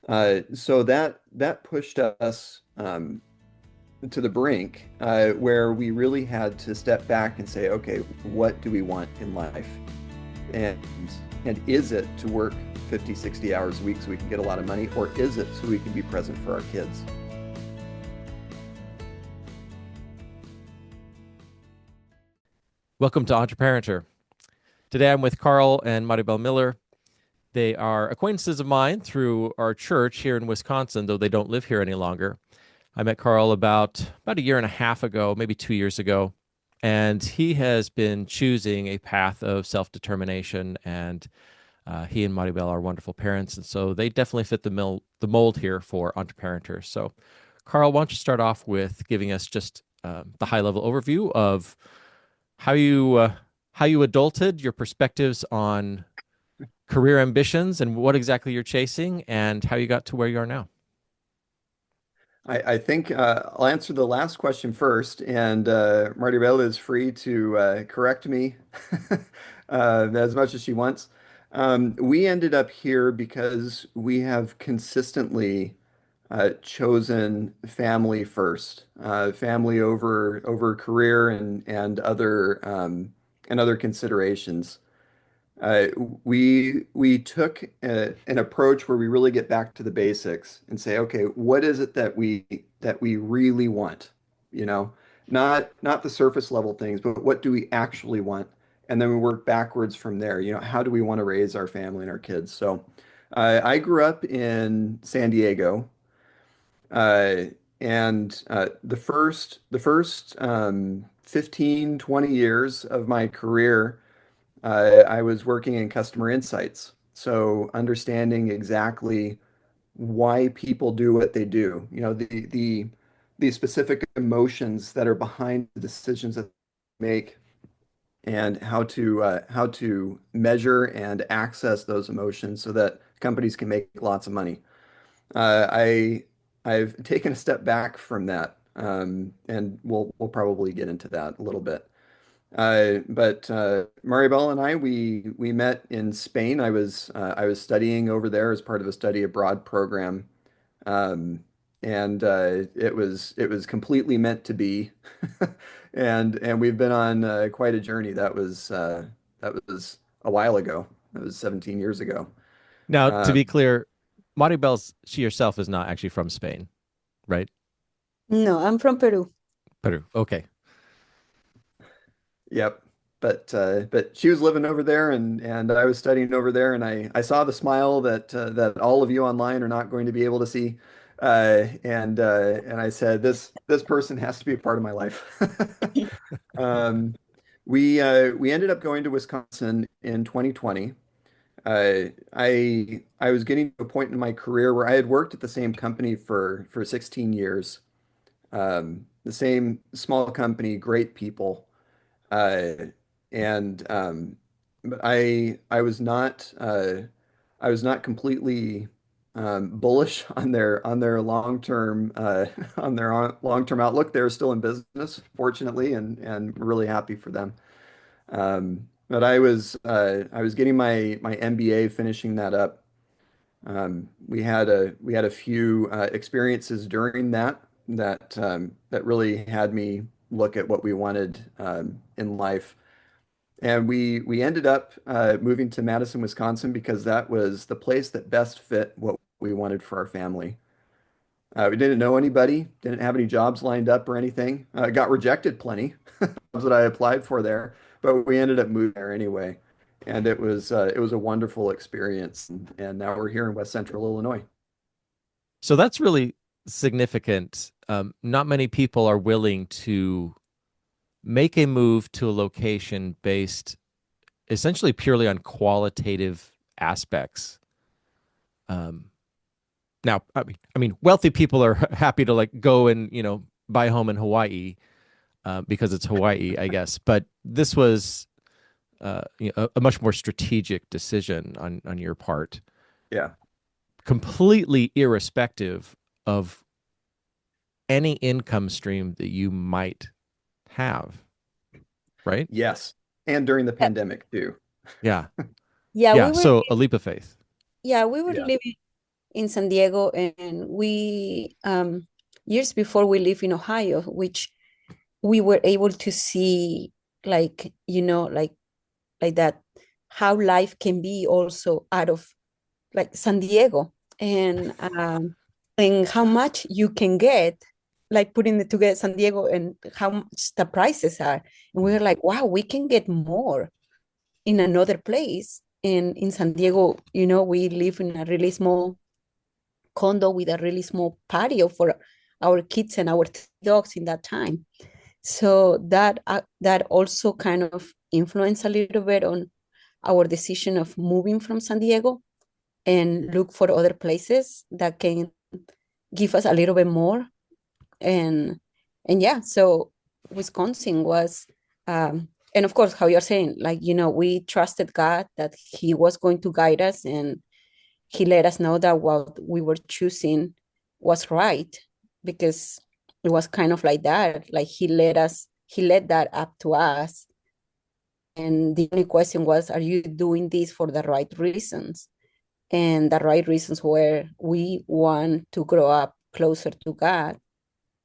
So that pushed us to the brink where we really had to step back and say, okay, what do we want in life? And and is it to work 50, 60 hours a week so we can get a lot of money, or is it so we can be present for our kids? Welcome to Entrepreneur. Today I'm with Karl and Maribel Miller. They are acquaintances of mine through our church here in Wisconsin, though they don't live here any longer. I met Karl about a year and a half ago, maybe 2 years ago, and he has been choosing a path of self-determination, and he and Maribel are wonderful parents, and so they definitely fit the mold here for entrepreneurs. So, Karl, why don't you start off with giving us just the high-level overview of how you uh, how you adulted, your perspectives on career ambitions, and what exactly you're chasing, and how you got to where you are now. I think I'll answer the last question first, and Marty Bell is free to correct me as much as she wants. We ended up here because we have consistently chosen family first, family over career and other considerations. Uh, we took an approach where we really get back to the basics and say, okay, what is it that we really want? You know, not the surface level things, but what do we actually want? And then we work backwards from there. You know, how do we want to raise our family and our kids? So, I grew up in San Diego, uh, and the first 15, 20 years of my career. I was working in customer insights, so understanding exactly why people do what they do. You know, the specific emotions that are behind the decisions that they make, and how to measure and access those emotions so that companies can make lots of money. I've taken a step back from that, and we'll probably get into that a little bit. But Maribel and I, we met in Spain. I was studying over there as part of a study abroad program, um, and it was completely meant to be, and we've been on quite a journey. That was a while ago. That was 17 years ago. Now, to Um, be clear, Maribel, she herself is not actually from Spain, right? No, I'm from Peru. Peru. Okay. Yep. But she was living over there, and I was studying over there, and I saw the smile that that all of you online are not going to be able to see, and I said this person has to be a part of my life. Um, we ended up going to Wisconsin in 2020. I was getting to a point in my career where I had worked at the same company for 16 years. The same small company, great people. Uh, and but I was not completely bullish on their long term on their long term outlook. They're still in business, fortunately, and we're really happy for them. But I was getting my MBA, finishing that up. We had a few experiences during that really had me look at what we wanted in life. And we ended up moving to Madison, Wisconsin, because that was the place that best fit what we wanted for our family. We didn't know anybody, didn't have any jobs lined up or anything. Got rejected plenty, jobs that I applied for there, but we ended up moving there anyway. And it was a wonderful experience. And now we're here in West Central Illinois. So that's really significant. Not many people are willing to make a move to a location based essentially purely on qualitative aspects. Um, Now, I mean, wealthy people are happy to like go and buy a home in Hawaii because it's Hawaii, I guess. But this was a much more strategic decision on your part, Yeah. completely irrespective of any income stream that you might have, right? Yes. And during the Yeah, pandemic too. Yeah, yeah, yeah. So a leap of faith. we were Yeah. living in San Diego, and we years before we live in Ohio, which we were able to see, like, like that, how life can be also out of like San Diego, and how much you can get, like putting it together San Diego and how much the prices are. And we were like, wow, we can get more in another place. And in San Diego, we live in a really small condo with a really small patio for our kids and our dogs in that time. So that also kind of influenced a little bit on our decision of moving from San Diego and look for other places that can give us a little bit more. And yeah, so Wisconsin was, and of course, how you're saying, like, we trusted God that He was going to guide us, and He let us know that what we were choosing was right, because it was kind of like that. Like He led that up to us. And the only question was, are you doing this for the right reasons? And the right reasons were, we want to grow up closer to God,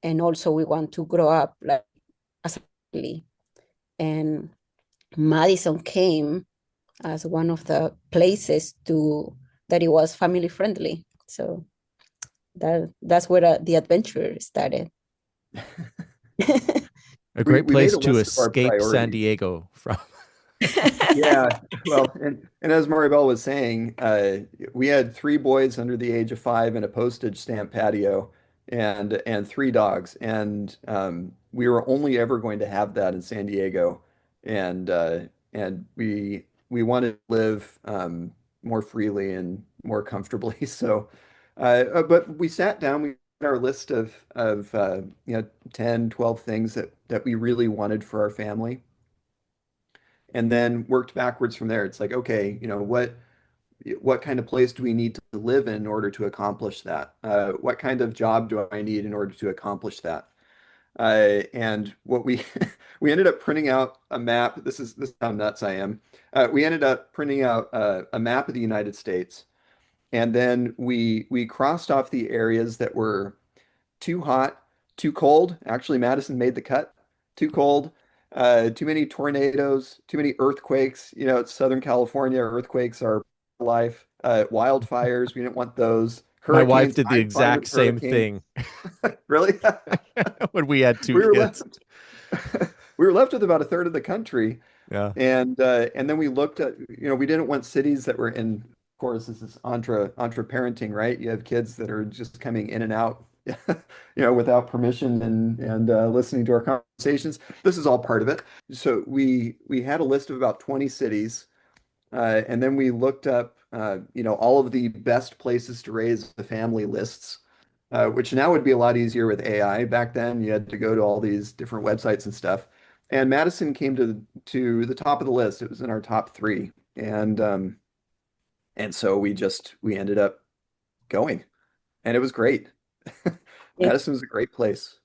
and also we want to grow up like as a family. And Madison came as one of the places to that it was family friendly. So that's where the adventure started. A We great we made place a to list of our escape San priorities. Diego from. Yeah, well, and as Maribel was saying, we had three boys under the age of 5 in a postage stamp patio, and three dogs, and we were only ever going to have that in San Diego, and we wanted to live more freely and more comfortably. So, but we sat down, we had our list of 10, 12 things that we really wanted for our family and then worked backwards from there. It's like, okay, what kind of place do we need to live in order to accomplish that? What kind of job do I need in order to accomplish that? And what we we ended up printing out a map. This is how nuts I am. We ended up printing out a map of the United States, and then we crossed off the areas that were too hot, too cold. Actually, Madison made the cut. Too cold, too many tornadoes, too many earthquakes. It's Southern California. Earthquakes are life. Wildfires, we didn't want those. My wife Hurricanes, did the I'm fine exact with same hurricanes. thing Really? when we had two We were kids. left we were left with about a third of the country. Yeah. And then we looked at, we didn't want cities that were in, of course, this is entre parenting, right? You have kids that are just coming in and out, without permission and listening to our conversations. This is all part of it. So we had a list of about 20 cities, and then we looked up, all of the best places to raise a family lists. Which now would be a lot easier with AI. Back then, you had to go to all these different websites and stuff. And Madison came to the top of the list. It was in our top three, and so we ended up going, and it was great. Yeah, Madison was a great place.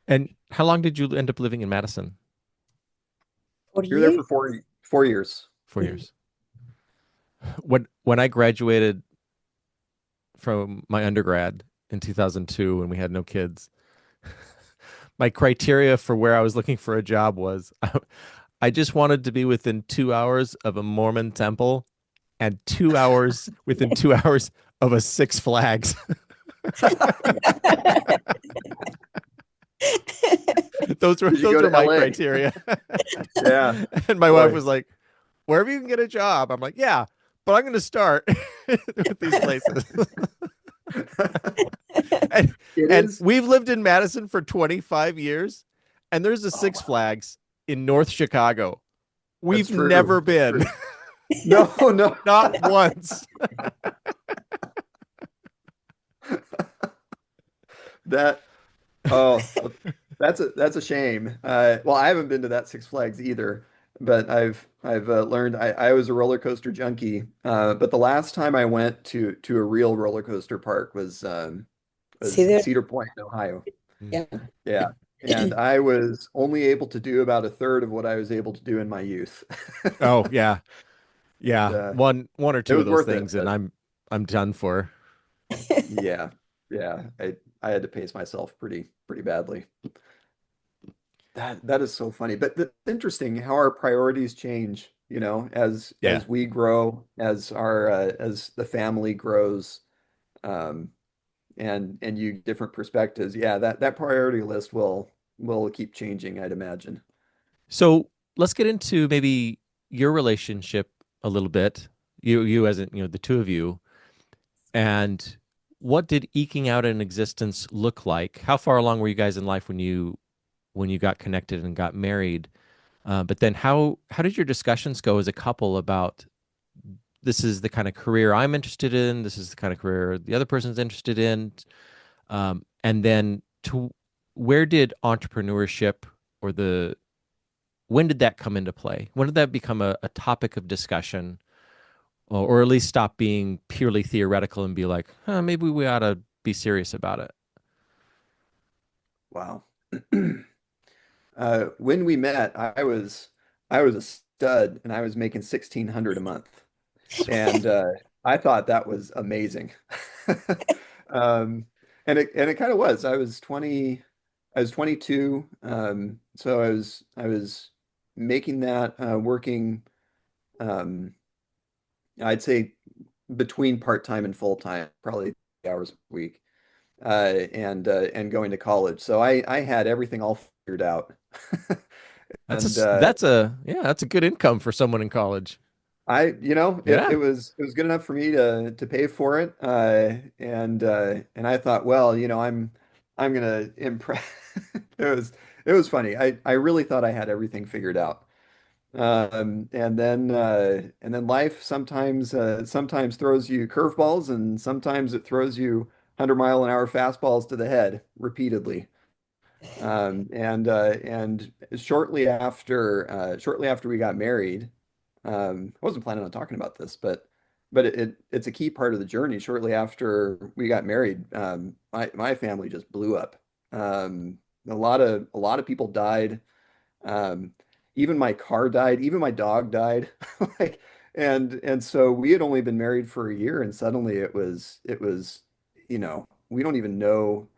And how long did you end up living in Madison? for We were there for years. 4 years. 4 years. When I graduated from my undergrad in 2002 when we had no kids, my criteria for where I was looking for a job was I just wanted to be within 2 hours of a Mormon temple and 2 hours within 2 hours of a Six Flags. those were Did you those go were to my LA? criteria. Yeah, And my wife boy. was like, wherever you can get a job. I'm like, yeah, but I'm going to start with these places. and, It and is. we've lived in Madison for 25 years, and there's a Oh, Six wow. Flags in North Chicago. That's We've true. never That's been, true. No, no. not once. That Oh, that's a shame. Well, I haven't been to that Six Flags either, but I've learned I was a roller coaster junkie. But the last time I went to a real roller coaster park See was there? Cedar Point, Ohio. Yeah. Yeah, and I was only able to do about a third of what I was able to do in my youth. Oh yeah, And yeah. One or it two of was those worth it. things, and But I'm done for. Yeah. Yeah. I had to pace myself pretty badly. That is so funny. But it's interesting how our priorities change, Yeah. as we grow, as the family grows, um, and you get different perspectives. Yeah, that priority list will keep changing, I'd imagine. So let's get into maybe your relationship a little bit. You as in, the two of you, and what did eking out an existence look like? How far along were you guys in life when you got connected and got married? But then how did your discussions go as a couple about this is the kind of career I'm interested in, this is the kind of career the other person's interested in, and then to where did entrepreneurship or the when did that come into play? When did that become a topic of discussion, or at least stop being purely theoretical and be like, huh, maybe we ought to be serious about it? Wow. When we met, I was a stud and I was making 1,600 a month. And I thought that was amazing. Um, and it kind of was. I was 22. So I was making that working um, I'd say between part-time and full-time, probably 3 hours a week. And going to college. So I had everything all figured out. And That's a good income for someone in college. it, Yeah, it was good enough for me to pay for it. And I thought, well, I'm gonna impress. It was it was funny. I really thought I had everything figured out. And then life sometimes throws you curveballs, and sometimes it throws you 100-mile-an-hour fastballs to the head repeatedly. And shortly after we got married, I wasn't planning on talking about this, but it's a key part of the journey. Shortly after we got married, my family just blew up. A lot of people died. Um, Even my car died. Even my dog died. Like, and so we had only been married for a year, and suddenly it was, we don't even know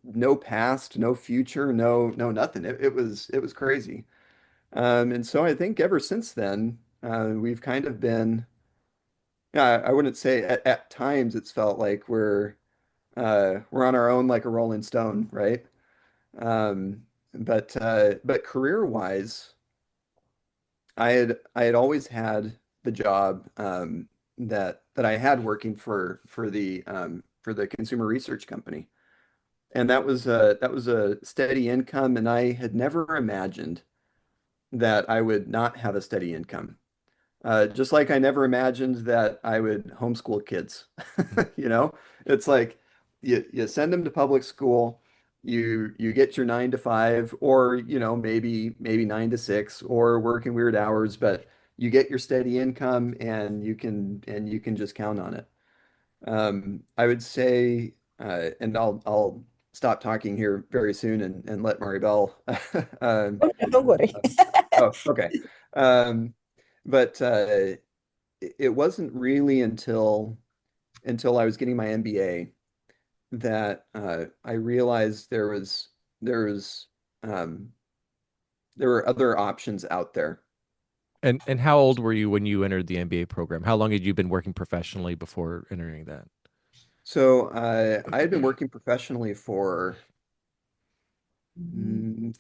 no past, no future, no nothing. It was crazy. And so I think ever since then, we've kind of been, yeah, I wouldn't say at times it's felt like we're on our own like a Rolling Stone, right? But career-wise, I had always had the job that I had working for the consumer research company. And that was a steady income, and I had never imagined that I would not have a steady income. Just like I never imagined that I would homeschool kids. You know, it's like you send them to public school, you get your 9 to 5, or maybe 9 to 6, or working weird hours, but you get your steady income, and you can just count on it. I would say, and I'll stop talking here very soon and let Maribel. um, Don't worry. oh, okay. Um, but it wasn't really until I was getting my MBA that I realized there was um, there were other options out there. and how old were you when you entered the MBA program? How long had you been working professionally before entering that? So I had been working professionally for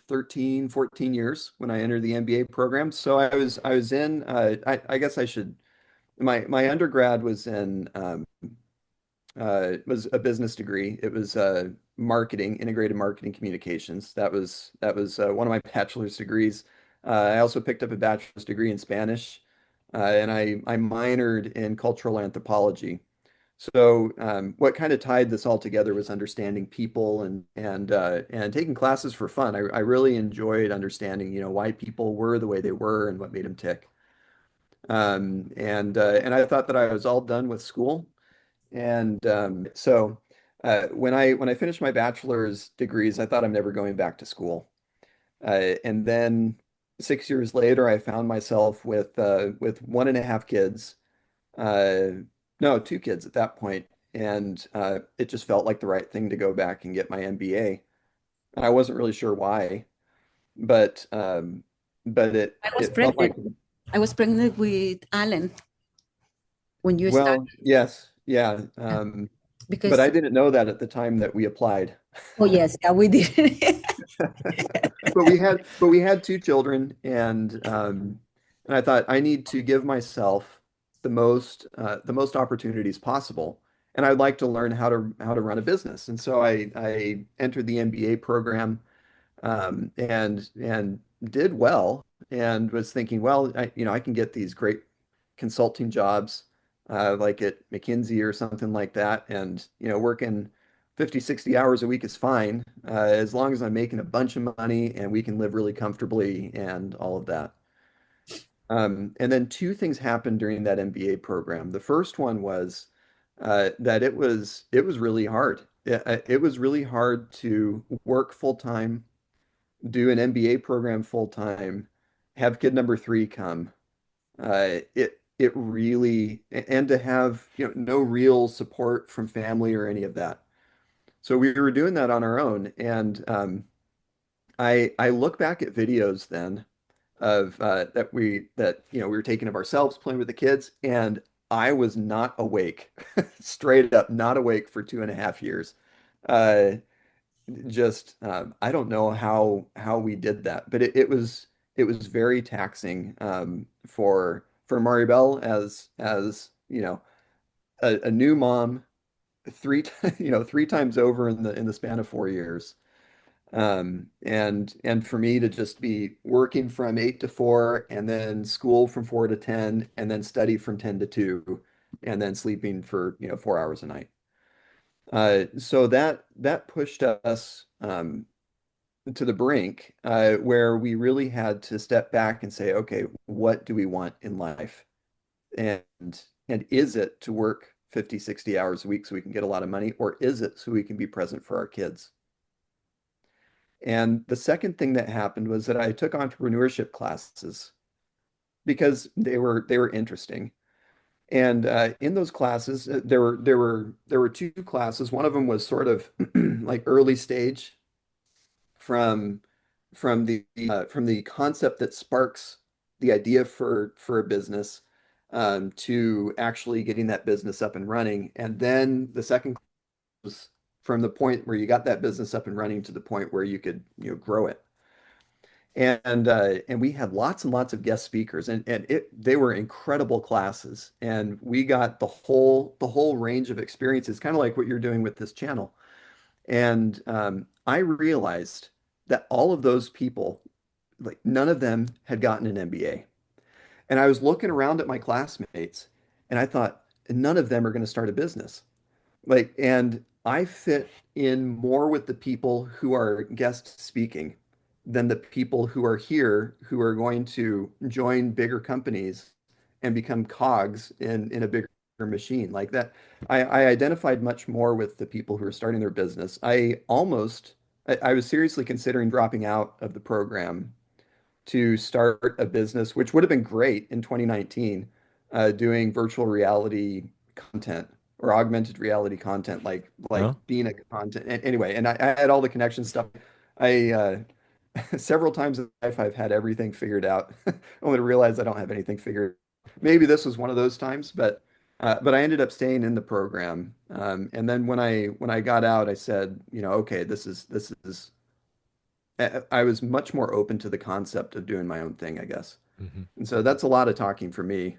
13, 14 years when I entered the MBA program. So I was in I guess I should my undergrad was a business degree. It was marketing, integrated marketing communications. That was one of my bachelor's degrees. I also picked up a bachelor's degree in Spanish, and I minored in cultural anthropology. So what kind of tied this all together was understanding people and taking classes for fun. I really enjoyed understanding, why people were the way they were and what made them tick. And I thought that I was all done with school. And so when I finished my bachelor's degrees, I thought I'm never going back to school. And then 6 years later, I found myself with one and a half kids. Uh, no, two kids at that point. and it just felt like the right thing to go back and get my MBA. And I wasn't really sure why, but I was it felt pregnant. like, I was pregnant with Alan when you well, started. yes, yeah. Yeah. But Because, I didn't know that at the time that we applied. oh yes, yeah, we did. But we had two children, and I thought I need to give myself the most opportunities possible, and I'd like to learn how to run a business. And so I entered the MBA program, and did well, and was thinking, well, I can get these great consulting jobs, like at McKinsey or something like that, and working 50, 60 hours a week is fine, as long as I'm making a bunch of money and we can live really comfortably and all of that. And then two things happened during that MBA program. The first one was that it was really hard. It was really hard to work full time, do an MBA program full time, have kid number three come. It really, and to have no real support from family or any of that. So we were doing that on our own, and I look back at videos then of that we were taking of ourselves playing with the kids, and I was not awake, straight up not awake for 2.5 years. Uh, just I don't know how we did that, but it was very taxing, for Maribel as a new mom, three times over in the span of 4 years. And for me to just be working from 8 to 4, and then school from 4 to 10, and then study from 10 to 2, and then sleeping for 4 hours a night. So that pushed us to the brink, where we really had to step back and say, okay, what do we want in life? And and is it to work 50, 60 hours a week so we can get a lot of money, or is it so we can be present for our kids? And the second thing that happened was that I took entrepreneurship classes because they were interesting. And in those classes, there were two classes. One of them was sort of like early stage, from from the concept that sparks the idea for a business, to actually getting that business up and running. And then the second was from the point where you got that business up and running to the point where you could grow it. And we had lots and lots of guest speakers, and they were incredible classes, and we got the whole range of experiences, kind of like what you're doing with this channel. And I realized that all of those people, like none of them had gotten an MBA. And I was looking around at my classmates, and I thought, none of them are going to start a business. And I fit in more with the people who are guest speaking than the people who are here who are going to join bigger companies and become cogs in a bigger machine like that. I identified much more with the people who are starting their business. I was seriously considering dropping out of the program to start a business, which would have been great in 2019, doing virtual reality content or augmented reality content, like Oh, being a content. Anyway, and I had all the connection stuff. I several times in life I've had everything figured out, only to realize I don't have anything figured. Maybe this was one of those times, but I ended up staying in the program. And then when I got out, I said, okay, this is I was much more open to the concept of doing my own thing, I guess. mhm. And so that's a lot of talking for me.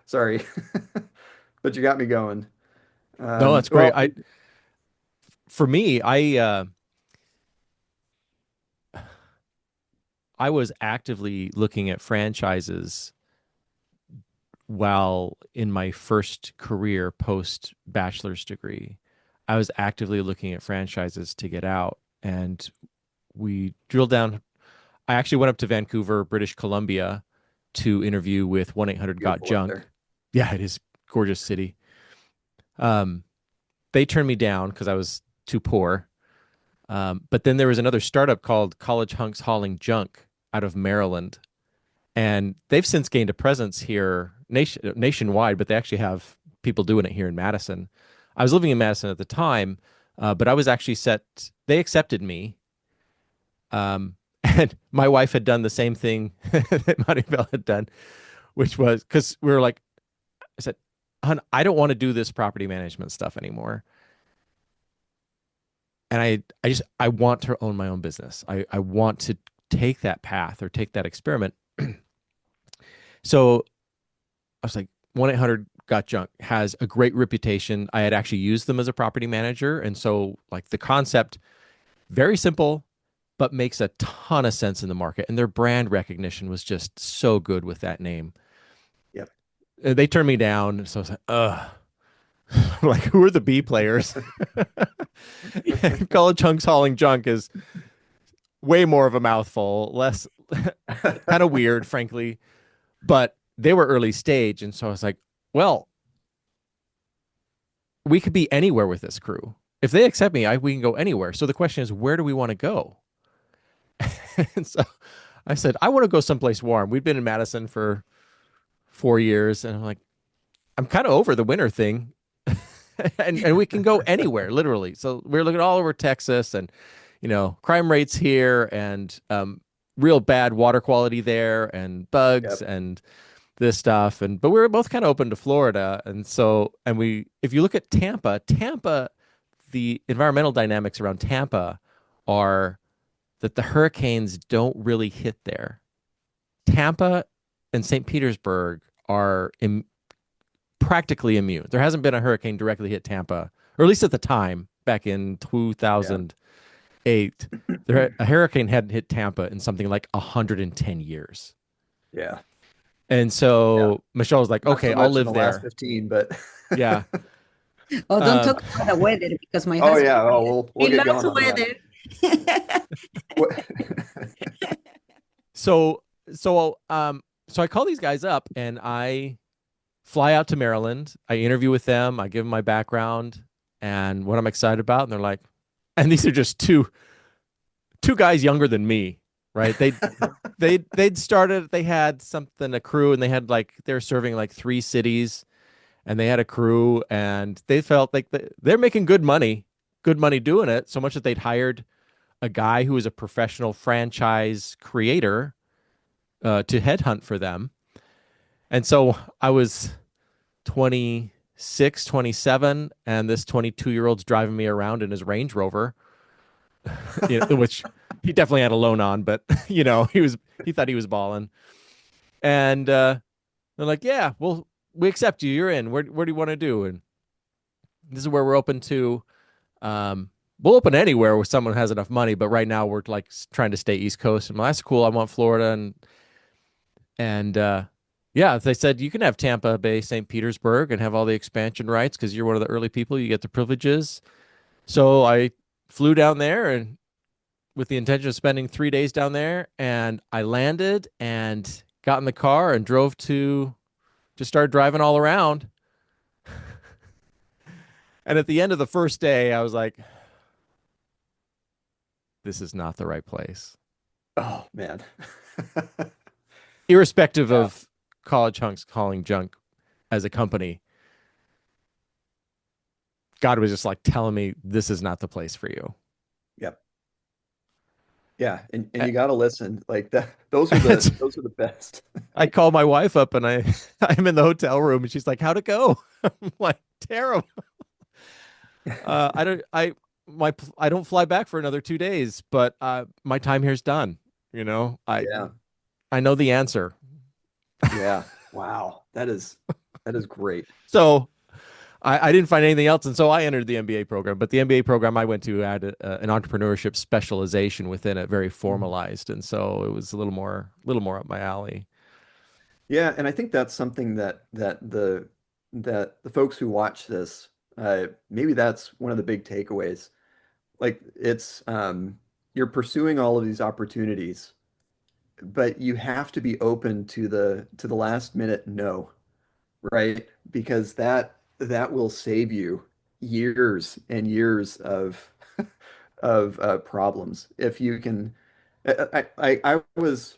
Sorry, but you got me going. No, that's great. Well, For me, I was actively looking at franchises while in my first career post bachelor's degree. I was actively looking at franchises to get out, and we drilled down. I actually went up to Vancouver, British Columbia, to interview with 1-800 Got beautiful up Junk. there. Yeah, it is gorgeous city. Um, they turned me down because I was too poor. But then there was another startup called College Hunks Hauling Junk out of Maryland, and they've since gained a presence here nationwide. But they actually have people doing it here in Madison. I was living in Madison at the time, but I was actually set. They accepted me, and my wife had done the same thing that Maribel had done, which was because we were like, I said, "Hun, I don't want to do this property management stuff anymore." And I want to own my own business. I want to take that path or take that experiment. So I was like, 1-800 Got Junk has a great reputation. I had actually used them as a property manager. And so like the concept, very simple, but makes a ton of sense in the market. And their brand recognition was just so good with that name. Yep. They turned me down. So I was like, ugh. Like, who are the B players? Karl Chunks hauling junk is way more of a mouthful, less kind of weird, frankly. But they were early stage. And so I was like, well, we could be anywhere with this crew. If they accept me, we can go anywhere. So the question is, where do we want to go? And so I said, I want to go someplace warm. We've been in Madison for 4 years. And I'm like, I'm kind of over the winter thing. and we can go anywhere, literally. So we're looking all over Texas and, crime rates here and real bad water quality there and bugs Yep. and this stuff. But we were both kind of open to Florida. And so, if you look at Tampa, the environmental dynamics around Tampa are that the hurricanes don't really hit there. Tampa and St. Petersburg are practically immune. There hasn't been a hurricane directly hit Tampa, or at least at the time back in Yeah. 2008. A hurricane hadn't hit Tampa in something like 110 years. Yeah. And Yeah. so Michelle was like, Not okay, so I'll much in live the last there. 15, but Yeah. Oh, don't Um, talk about the weather because my oh husband, yeah, oh we'll he get loves going on that. weather. What- so, so I call these guys up and I fly out to Maryland. I interview with them. I give them my background and what I'm excited about. And they're like, and these are just two guys younger than me, right? They'd started, they had a crew, and they were serving like 3 cities, and they had a crew, and they felt like they're making good money doing it, so much that they'd hired a guy who was a professional franchise creator to headhunt for them. And so I was 26, 27, and this 22-year-old's driving me around in his Range Rover, which he definitely had a loan on, but he thought he was balling. And they're like, yeah, well, we accept you. You're in. Where do you want to do? And this is where we're open to. We'll open anywhere where someone has enough money, but right now we're like trying to stay East Coast. And well, that's cool. I want Florida, and yeah, they said you can have Tampa Bay, St. Petersburg, and have all the expansion rights because you're one of the early people. You get the privileges. So I flew down there and with the intention of spending 3 days down there, and I landed and got in the car and just started driving all around. And at the end of the first day, I was like, this is not the right place. oh man. Irrespective Yeah. of College Hunks calling junk as a company, God was just like telling me, this is not the place for you. Yep. Yeah, and A- you got to listen. Like that It's- those are the best. I called my wife up and I'm in the hotel room and she's like, how'd it go? I'm like, terrible. I don't, I don't fly back for another 2 days, but my time here's done. Yeah. I know the answer. Yeah. Wow. That is great. So I didn't find anything else, and so I entered the MBA program. But the MBA program I went to had an entrepreneurship specialization within it, very formalized, and so it was a little more up my alley. Yeah, and I think that's something that the folks who watch this, maybe that's one of the big takeaways. Like it's you're pursuing all of these opportunities, but you have to be open to the last minute no, right? Because that will save you years and years of of problems. If you can, I was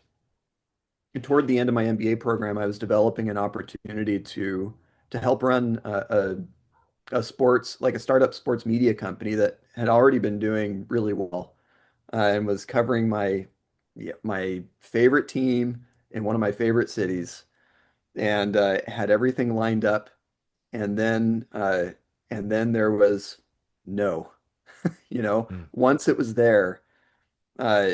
toward the end of my MBA program, I was developing an opportunity to to help run a sports, like a startup sports media company that had already been doing really well, and was covering my favorite team in one of my favorite cities, and had everything lined up, and then there was no, Mm. once it was there, uh,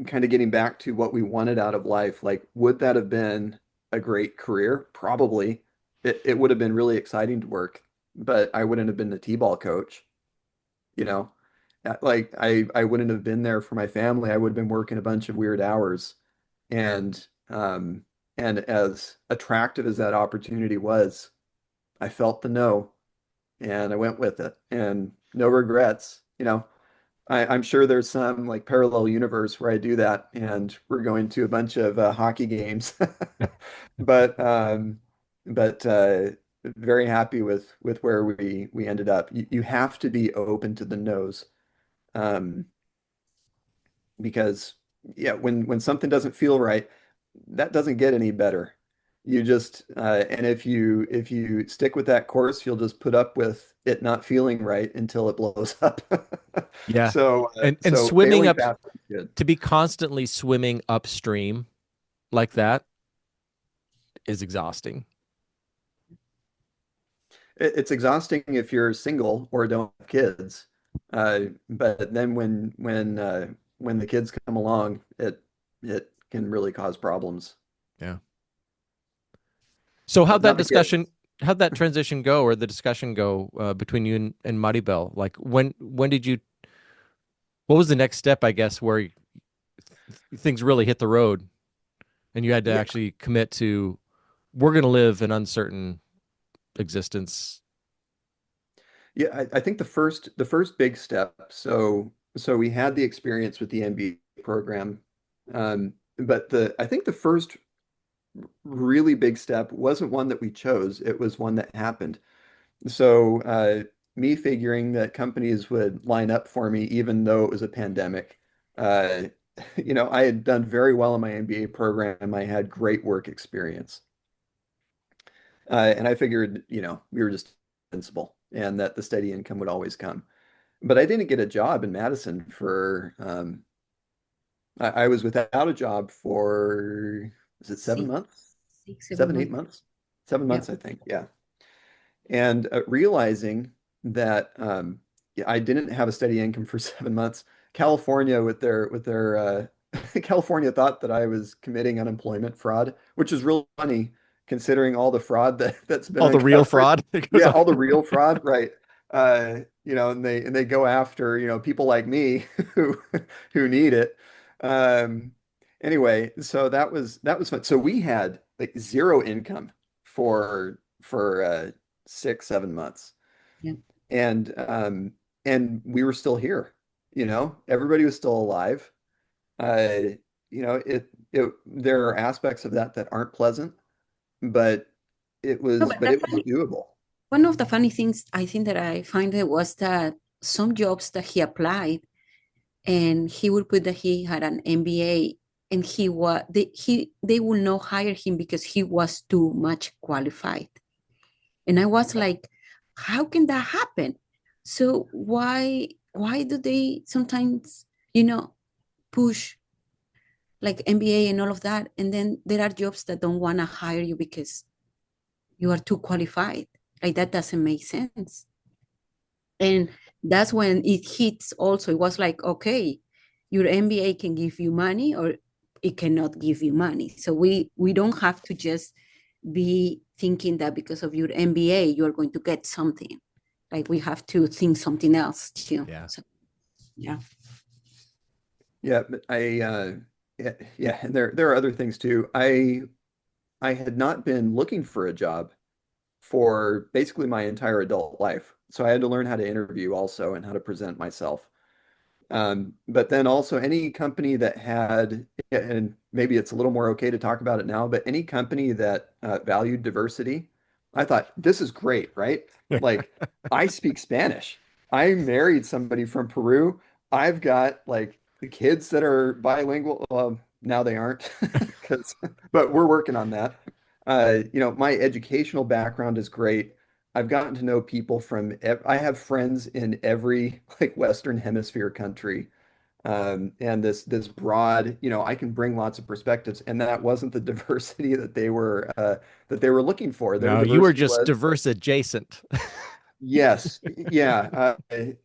kind of getting back to what we wanted out of life, like, would that have been a great career? Probably. It would have been really exciting to work, but I wouldn't have been the T-ball coach, you know. Like, I wouldn't have been there for my family. I would have been working a bunch of weird hours. And and as attractive as that opportunity was, I felt the no, and I went with it, and no regrets. I'm sure there's some like parallel universe where I do that, and we're going to a bunch of hockey games. But very happy with where we ended up. You have to be open to the no's, um, because yeah, when something doesn't feel right, that doesn't get any better. You just and if you stick with that course, you'll just put up with it not feeling right until it blows up. Yeah. So And so swimming failing up fast is good. to be constantly swimming upstream like that is exhausting. It's exhausting if you're single or don't have kids. But then when the kids come along, it can really cause problems. Yeah. So Not the kids. how'd that transition go, or the discussion go between you and Maribel? Like when did you, what was the next step, I guess, where things really hit the road and you had to Yeah, actually commit to, we're going to live an uncertain existence. yeah. I think the first big step. So we had the experience with the MBA program, but the I think the first really big step wasn't one that we chose. It was one that happened. So me figuring that companies would line up for me, even though it was a pandemic. Uh, I had done very well in my MBA program. I had great work experience. And I figured, we were just invincible and that the steady income would always come. But I didn't get a job in Madison for, I was without a job for, was it 7 months? 6, 7 Seven, eight months. months? Seven Yeah. months, I think. Yeah. And realizing that yeah, I didn't have a steady income for 7 months. California with their California thought that I was committing unemployment fraud, which is real funny considering all the fraud that's been All the real uncovered. fraud that goes Yeah, on. all the real fraud, right? And they go after, people like me who need it. Um, anyway, so that was fun. So we had like zero income for 6, 7 months, Yeah. and we were still here. Everybody was still alive. Uh, there are aspects of that aren't pleasant, but it No, was but but it was doable. one of the funny things I think that I find it was that some jobs that he applied, and he would put that he had an MBA, and they will not hire him because he was too much qualified. And I was like, how can that happen? So why do they sometimes, push like MBA and all of that, and then there are jobs that don't want to hire you because you are too qualified? Like, that doesn't make sense. And that's when it hits also. It was like, okay, your MBA can give you money or it cannot give you money. So we don't have to just be thinking that because of your MBA you are going to get something. Like, we have to think something else too. Yeah. So yeah. Yeah, but yeah, and there are other things too. I had not been looking for a job for basically my entire adult life. So I had to learn how to interview also and how to present myself. But then also any company that had, and maybe it's a little more okay to talk about it now, but any company that valued diversity, I thought, this is great, right? Like, I speak Spanish. I married somebody from Peru. I've got like the kids that are bilingual. Now they aren't, because, but we're working on that. My educational background is great. I've gotten to know people I have friends in every like Western Hemisphere country. And this broad, I can bring lots of perspectives, and that wasn't the diversity that they were looking for. Their No, you were diversity just was, diverse adjacent. yes, yeah, I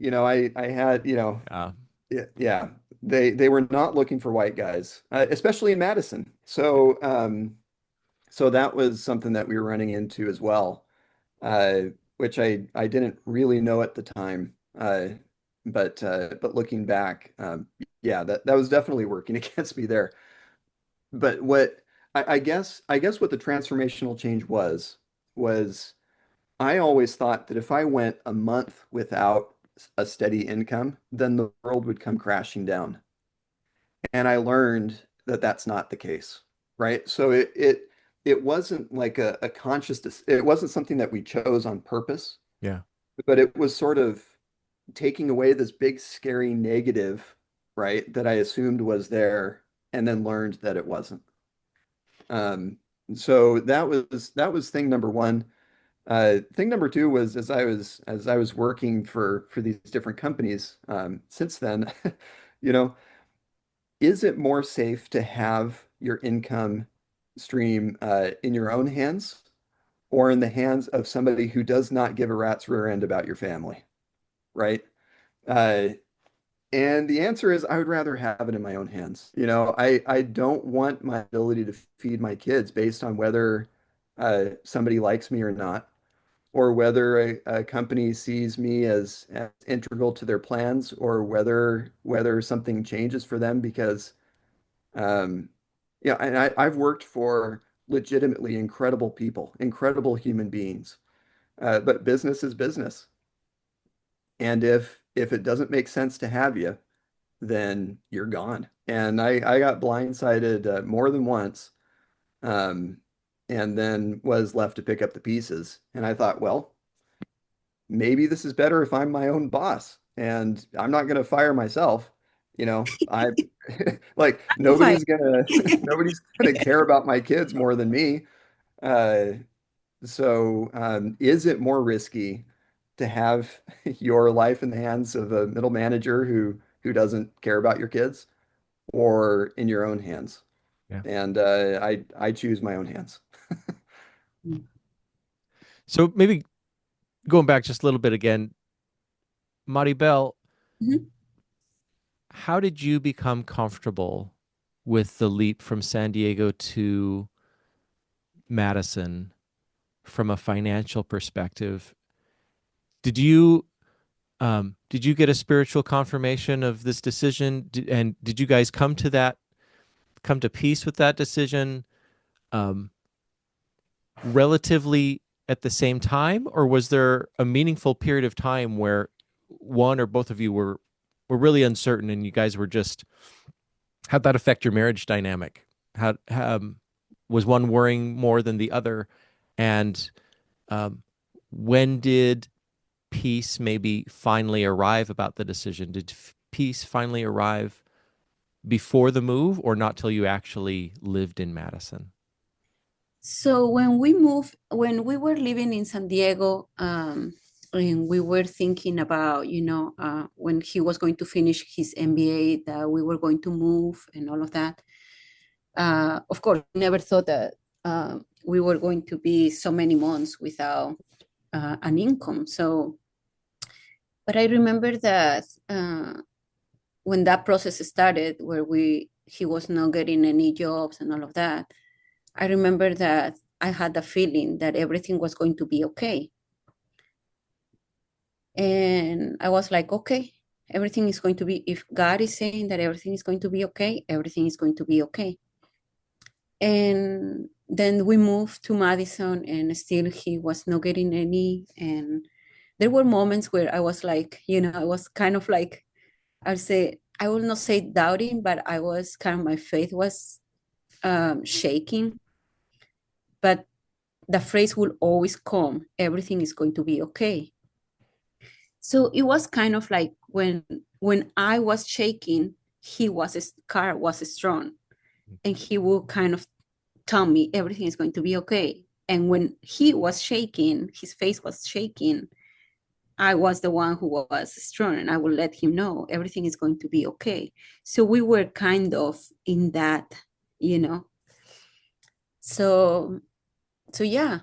had, uh, yeah, yeah, they were not looking for white guys, especially in Madison. So that was something that we were running into as well, uh, which I didn't really know at the time. But looking back, yeah, that was definitely working against me there. But I guess what the transformational change was I always thought that if I went a month without a steady income, then the world would come crashing down. And I learned that that's not the case, right? So it wasn't like a it wasn't something that we chose on purpose, yeah. but it was sort of taking away this big scary negative, right, that I assumed was there and then learned that it wasn't. Um, so that was thing number one. Thing number two was as I was working for these different companies, since then, you know, is it more safe to have your income stream in your own hands or in the hands of somebody who does not give a rat's rear end about your family, right? Uh, And the answer is I would rather have it in my own hands. I don't want my ability to feed my kids based on whether somebody likes me or not, or whether a company sees me as integral to their plans, or whether something changes for them because and I've worked for legitimately incredible people, incredible human beings. But business is business. And if it doesn't make sense to have you, then you're gone. And I got blindsided more than once, um, and then was left to pick up the pieces. And I thought, well, maybe this is better if I'm my own boss, and I'm not going to fire myself. I like Fine. nobody's gonna care about my kids more than me. Uh, so, is it more risky to have your life in the hands of a middle manager who doesn't care about your kids, or in your own hands? Yeah. And I choose my own hands. So maybe going back just a little bit again, Maribel, Mhm. how did you become comfortable with the leap from San Diego to Madison from a financial perspective? Did you get a spiritual confirmation of this decision? And did you guys come to peace with that decision um, relatively at the same time, or was there a meaningful period of time where one or both of you were really uncertain and you guys were just how'd that affect your marriage dynamic? How was one worrying more than the other? And um, when did peace maybe finally arrive about the decision? Did peace finally arrive before the move or not till you actually lived in Madison? So when we were living in San Diego, and we were thinking about, when he was going to finish his MBA, that we were going to move and all of that. Of course, never thought that we were going to be so many months without an income. So, but I remember that when that process started, where he was not getting any jobs and all of that, I remember that I had the feeling that everything was going to be okay. And I was like, okay, everything is going to be, if God is saying that everything is going to be okay, everything is going to be okay. And then we moved to Madison, and still he was not getting any. And there were moments where I was like, I was kind of like, I will not say doubting, but I was kind of, my faith was shaking. But the phrase will always come, everything is going to be okay. So it was kind of like when I was shaking, Karl was strong, and he would kind of tell me everything is going to be okay. And when he was shaking, his face was shaking, I was the one who was strong, and I would let him know everything is going to be okay. So we were kind of in that, you know. So yeah,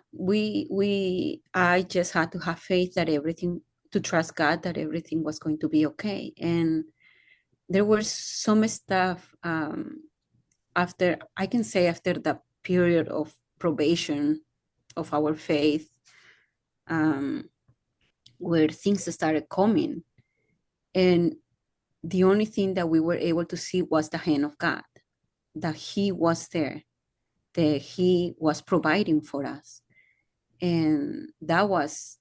I just had to have faith that everything, to trust God that everything was going to be okay. And there was some stuff after, I can say after the period of probation of our faith, where things started coming. And the only thing that we were able to see was the hand of God, that He was there, that He was providing for us. And that was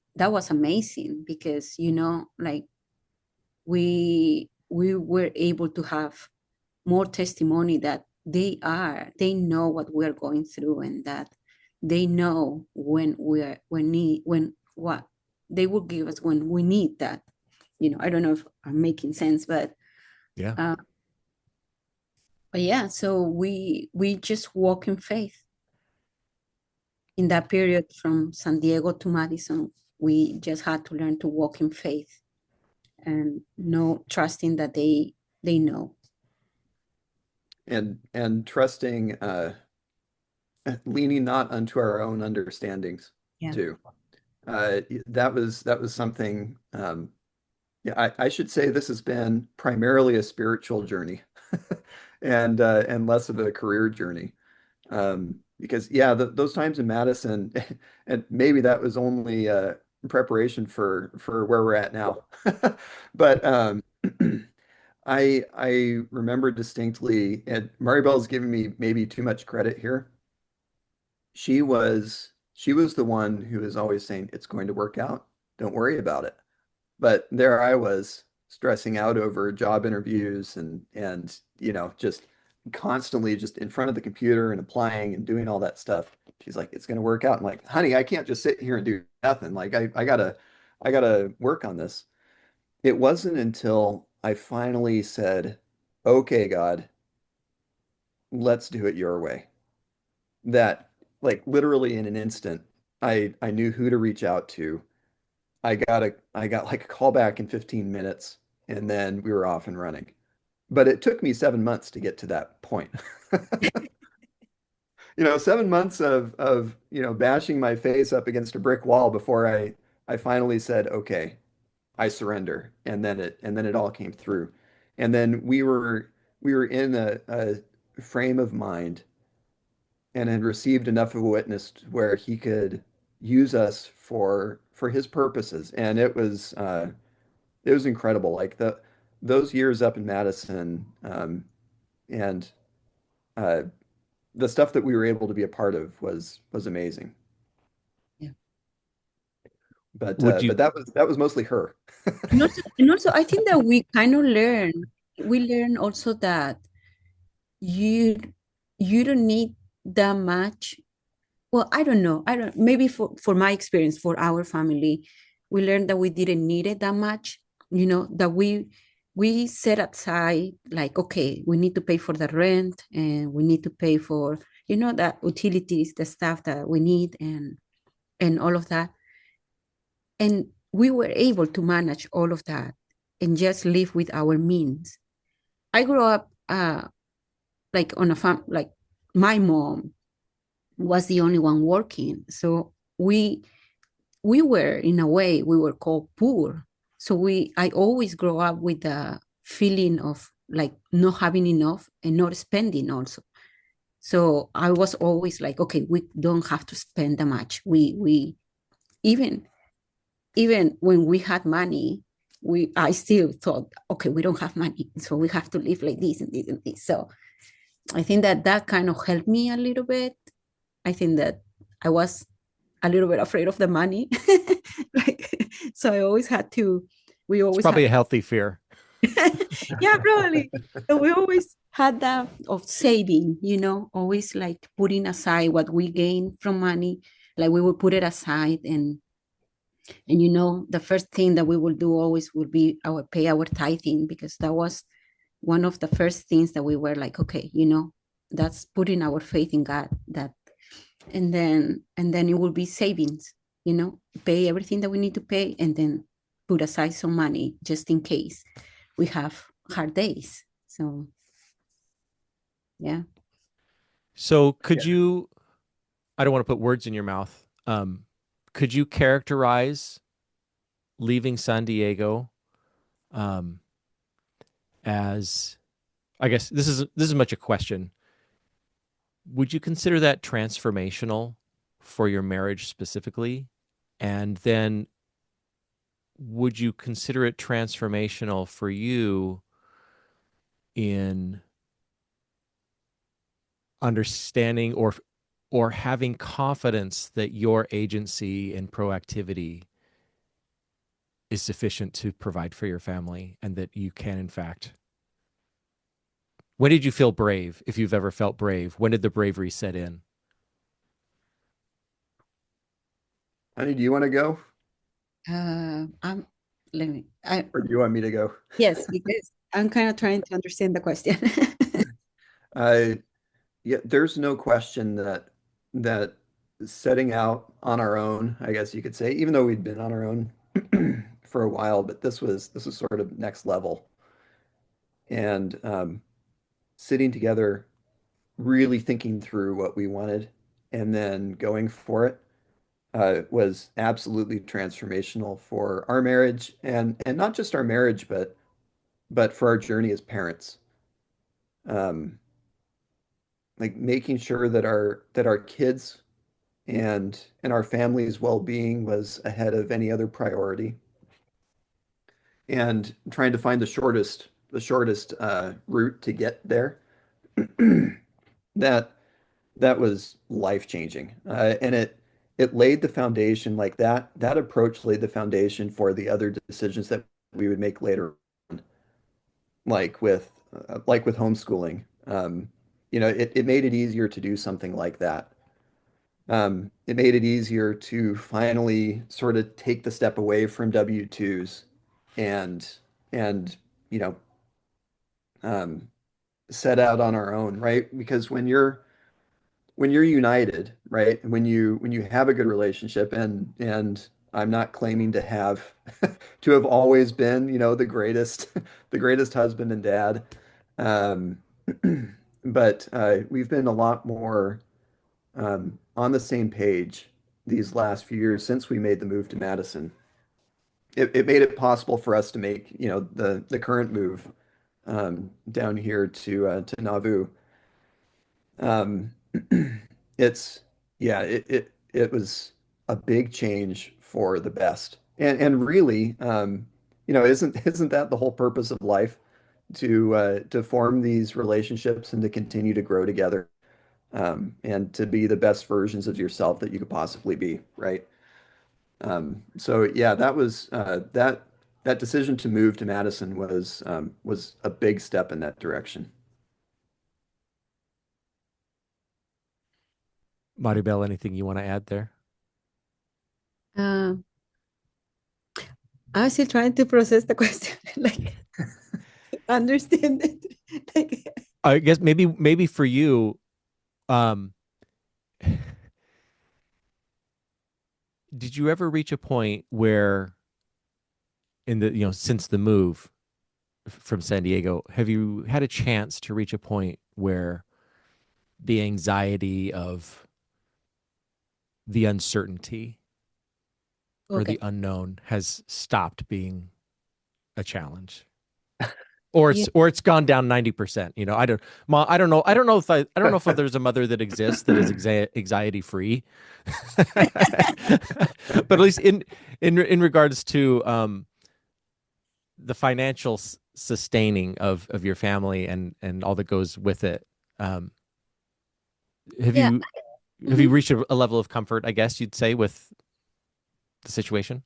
amazing, because, you know, like we were able to have more testimony that they know what we're going through, and that they know when what they will give us when we need that. You know, I don't know if I'm making sense, but Yeah. yeah, so we just walk in faith in that period from San Diego to Madison. We just had to learn to walk in faith and know, trusting that they know. And trusting, leaning not unto our own understandings Yeah. too. That was something. Yeah, I should say this has been primarily a spiritual journey, and less of a career journey. Because yeah, those times in Madison, and maybe that was only in preparation for where we're at now. But I remember distinctly, and Maribel's giving me maybe too much credit here. She was the one who was always saying, "It's going to work out. Don't worry about it." But there I was stressing out over job interviews and just constantly just in front of the computer and applying and doing all that stuff. She's like, "It's gonna work out." I'm like, "Honey, I can't just sit here and do nothing. Like I gotta work on this." It wasn't until I finally said, "Okay, God, let's do it your way," that like literally in an instant, I knew who to reach out to. I got like a call back in 15 minutes, and then we were off and running. But it took me 7 months to get to that point. 7 months of bashing my face up against a brick wall before I finally said, "Okay, I surrender." And then it all came through. And then we were in a frame of mind and had received enough of a witness where he could use us for his purposes. And it was incredible. Like those years up in Madison, and uh, the stuff that we were able to be a part of was amazing. Yeah. But Would uh, you but that was mostly her. And also I think that we learn also that you you don't need that much. Well, I don't know. I don't, maybe for my experience, for our family, we learned that we didn't need it that much, that we set aside, like, okay, we need to pay for the rent, and we need to pay for, the utilities, the stuff that we need, and all of that. And we were able to manage all of that and just live with our means. I grew up like on a farm, like my mom was the only one working. So we were, in a way, we were called poor. So I always grow up with the feeling of like not having enough and not spending also. So I was always like, okay, we don't have to spend that much. We even even when we had money, I still thought, okay, we don't have money, so we have to live like this and this and this. So I think that kind of helped me a little bit. I think that I was a little bit afraid of the money. Like, so I always had to, we it's always probably had, a healthy fear. yeah, probably. So we always had that of saving, always like putting aside what we gain from money. Like we would put it aside, and the first thing that we will do always would be pay our tithing, because that was one of the first things that we were like, okay, that's putting our faith in God. That and then it will be savings, pay everything that we need to pay, and then put aside some money just in case we have hard days. So yeah. So could Yeah. you, I don't want to put words in your mouth. Could you characterize leaving San Diego um, as, I guess this is much a question. Would you consider that transformational for your marriage specifically? And then would you consider it transformational for you in understanding or having confidence that your agency and proactivity is sufficient to provide for your family and that you can in fact, when did you feel brave, if you've ever felt brave? When did the bravery set in? Honey, do you want to go, I'm let me I or do you want me to go? yes, because I'm kind of trying to understand the question. I Yeah, there's no question that setting out on our own, I guess you could say, even though we'd been on our own for a while, but this was sort of next level. And sitting together, really thinking through what we wanted, and then going for it was absolutely transformational for our marriage, and not just our marriage, but for our journey as parents. Um, like making sure that our kids and our family's well-being was ahead of any other priority, and trying to find the shortest route to get there. that that was life-changing, and it laid the foundation. Like that approach laid the foundation for the other decisions that we would make later on, like with homeschooling. It made it easier to do something like that. It made it easier to finally sort of take the step away from W-2s and and you know um, set out on our own, right? Because when you're united, right, and when you have a good relationship, and I'm not claiming to have to have always been, the greatest the greatest husband and dad, um, but we've been a lot more on the same page these last few years since we made the move to Madison. It made it possible for us to make, the current move down here to Nauvoo. Um, it's yeah, it was a big change for the best. And really, isn't that the whole purpose of life? To form these relationships and to continue to grow together, and to be the best versions of yourself that you could possibly be, right? So yeah, that decision to move to Madison was a big step in that direction. Maribel, anything you want to add there? uh, I'm still trying to process the question, like understand it. Like, I guess maybe for you, um, did you ever reach a point where in the, since the move from San Diego, have you had a chance to reach a point where the anxiety of the uncertainty or okay. the unknown has stopped being a challenge? Or Yeah. it's gone down 90%. I don't know. I don't know if there's a mother that exists that is anxiety free. But at least in regards to the financial sustaining of your family and all that goes with it, um, have Yeah. you have you Mhm. reached a level of comfort, I guess you'd say, with the situation?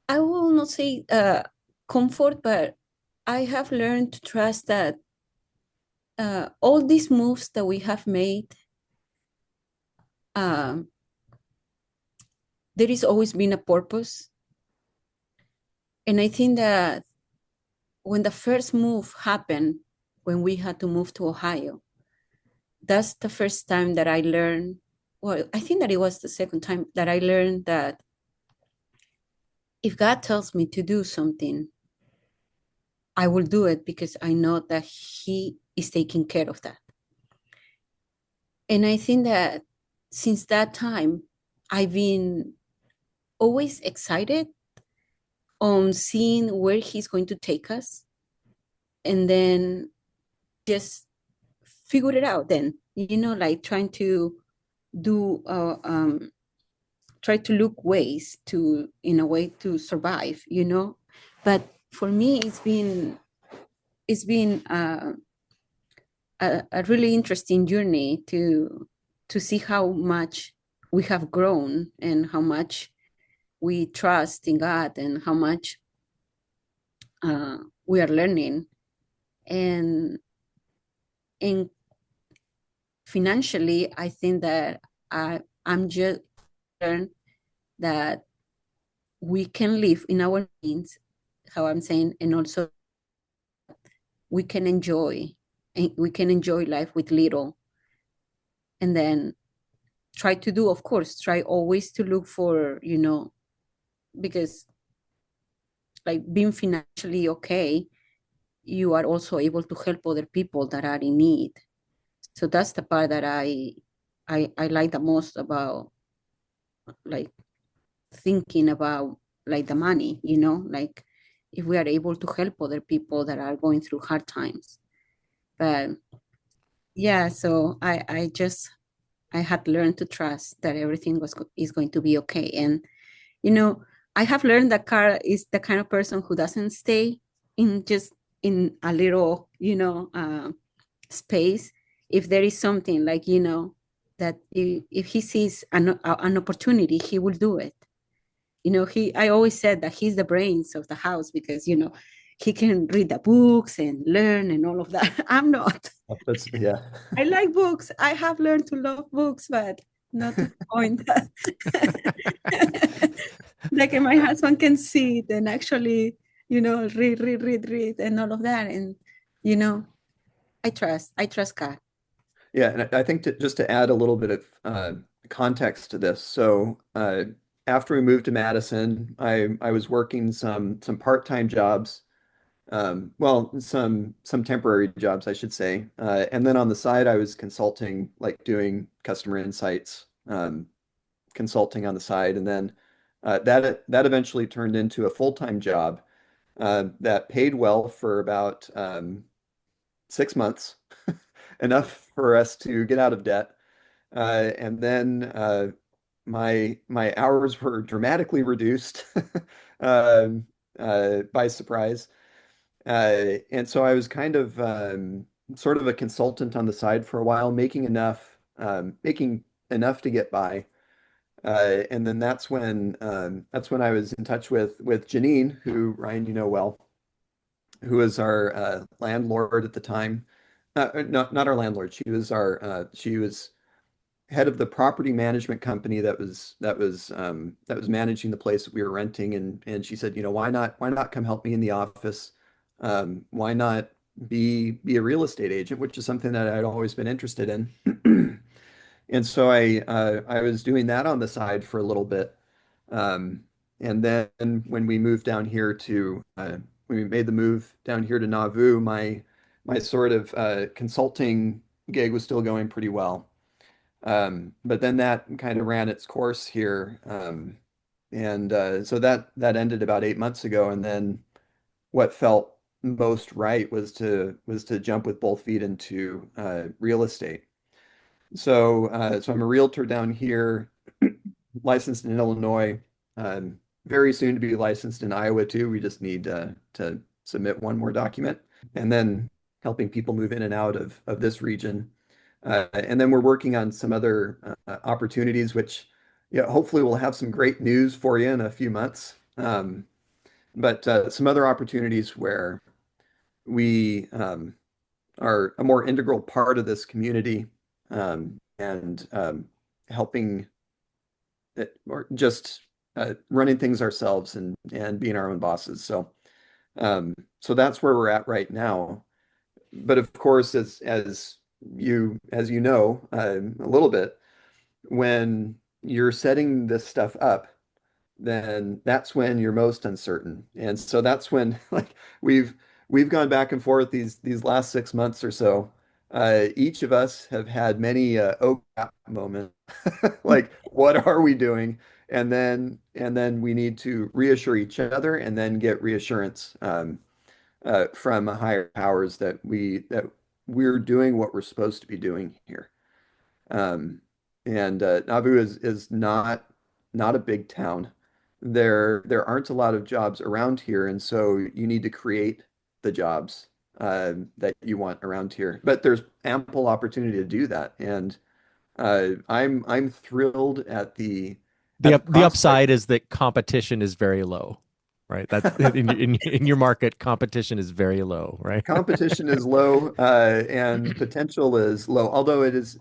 I will not say comfort, but I have learned to trust that all these moves that we have made, um, there is always been a purpose. And I think that when the first move happened, when we had to move to Ohio. That's the first time that I learned, well, I think that it was the second time that I learned that if God tells me to do something, I will do it because I know that He is taking care of that. And I think that since that time, I've been always excited on seeing where He's going to take us and then just figure it out then, like trying to do, try to look ways to, in a way, to survive, But for me, it's been a really interesting journey to see how much we have grown and how much we trust in God and how much we are learning. And and financially, I think that I'm just learn that we can live in our means, how I'm saying, and also we can enjoy life with little, and then try to do, of course, try always to look for, because like being financially okay, you are also able to help other people that are in need. So that's the part that I like the most about, like, thinking about, like, the money, like if we are able to help other people that are going through hard times. But yeah, so I had learned to trust that everything is going to be okay. And you know I have learned that Carl is the kind of person who doesn't stay in just in a little, space. If there is something, like, that if he sees an opportunity, he will do it. I always said that he's the brains of the house because he can read the books and learn and all of that. I'm not. That's yeah. I like books. I have learned to love books, but not to the point that like my husband can see it and actually, read and all of that. And you know, I trust God. Yeah, and I think just to add a little bit of context to this. So after we moved to Madison, I was working some part-time jobs, well, some temporary jobs, I should say, and then on the side, I was consulting, like doing customer insights, consulting on the side, and then that eventually turned into a full-time job that paid well for about 6 months, enough for us to get out of debt. And then my hours were dramatically reduced by surprise. And so I was kind of sort of a consultant on the side for a while, making enough to get by. And then that's when I was in touch with Janine, who Ryan, you know well, who was our landlord at the time. No, not our landlord. She was head of the property management company that was managing the place that we were renting, and she said, why not come help me in the office? Why not be a real estate agent, which is something that I'd always been interested in. And so I was doing that on the side for a little bit. And then when we moved down here to when we made the move down here to Nauvoo, my sort of consulting gig was still going pretty well. But then that kind of ran its course here. And so that ended about 8 months ago. And then what felt most right was to jump with both feet into real estate. So I'm a realtor down here, licensed in Illinois, very soon to be licensed in Iowa too. We just need to submit one more document, and then helping people move in and out of this region. And then we're working on some other opportunities, which, yeah, hopefully we'll have some great news for you in a few months. But some other opportunities where we are a more integral part of this community, and helping it, or just running things ourselves and being our own bosses. So that's where we're at right now. but of course, as you know, a little bit, when you're setting this stuff up, then that's when you're most uncertain. And so that's when like we've we've gone back and forth these last 6 months or so. Each of us have had many oh crap moments. Like, what are we doing? And then we need to reassure each other and then get reassurance from higher powers that we're doing what we're supposed to be doing here. Um, and Nauvoo is not a big town. There aren't a lot of jobs around here, and so you need to create the jobs that you want around here. But there's ample opportunity to do that, and I'm thrilled at the The prospect. upside is that competition is very low, right? That's in your market, competition is very low, right? Competition is low, and potential is low. Although it is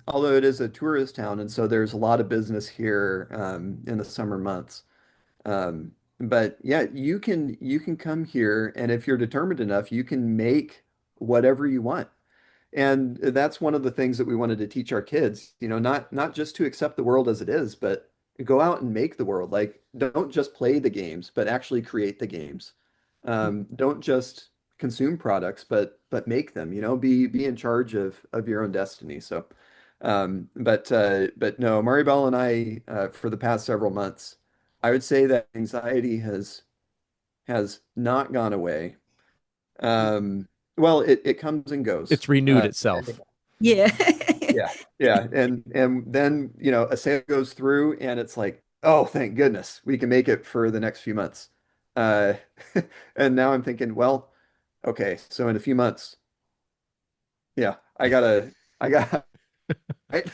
a tourist town, and so there's a lot of business here in the summer months. But yeah, you can come here, and if you're determined enough, you can make whatever you want. And that's one of the things that we wanted to teach our kids, not just to accept the world as it is, but go out and make the world. Like, don't just play the games, but actually create the games. Don't just consume products, but make them, be in charge of your own destiny. So, but no, Maribel and I, for the past several months, I would say that anxiety has not gone away. Well, it comes and goes. It's renewed itself. Yeah. Yeah, yeah, and then a sale goes through, and it's like, oh, thank goodness, we can make it for the next few months. Uh, and now I'm thinking, well, okay, so in a few months, yeah, I got right.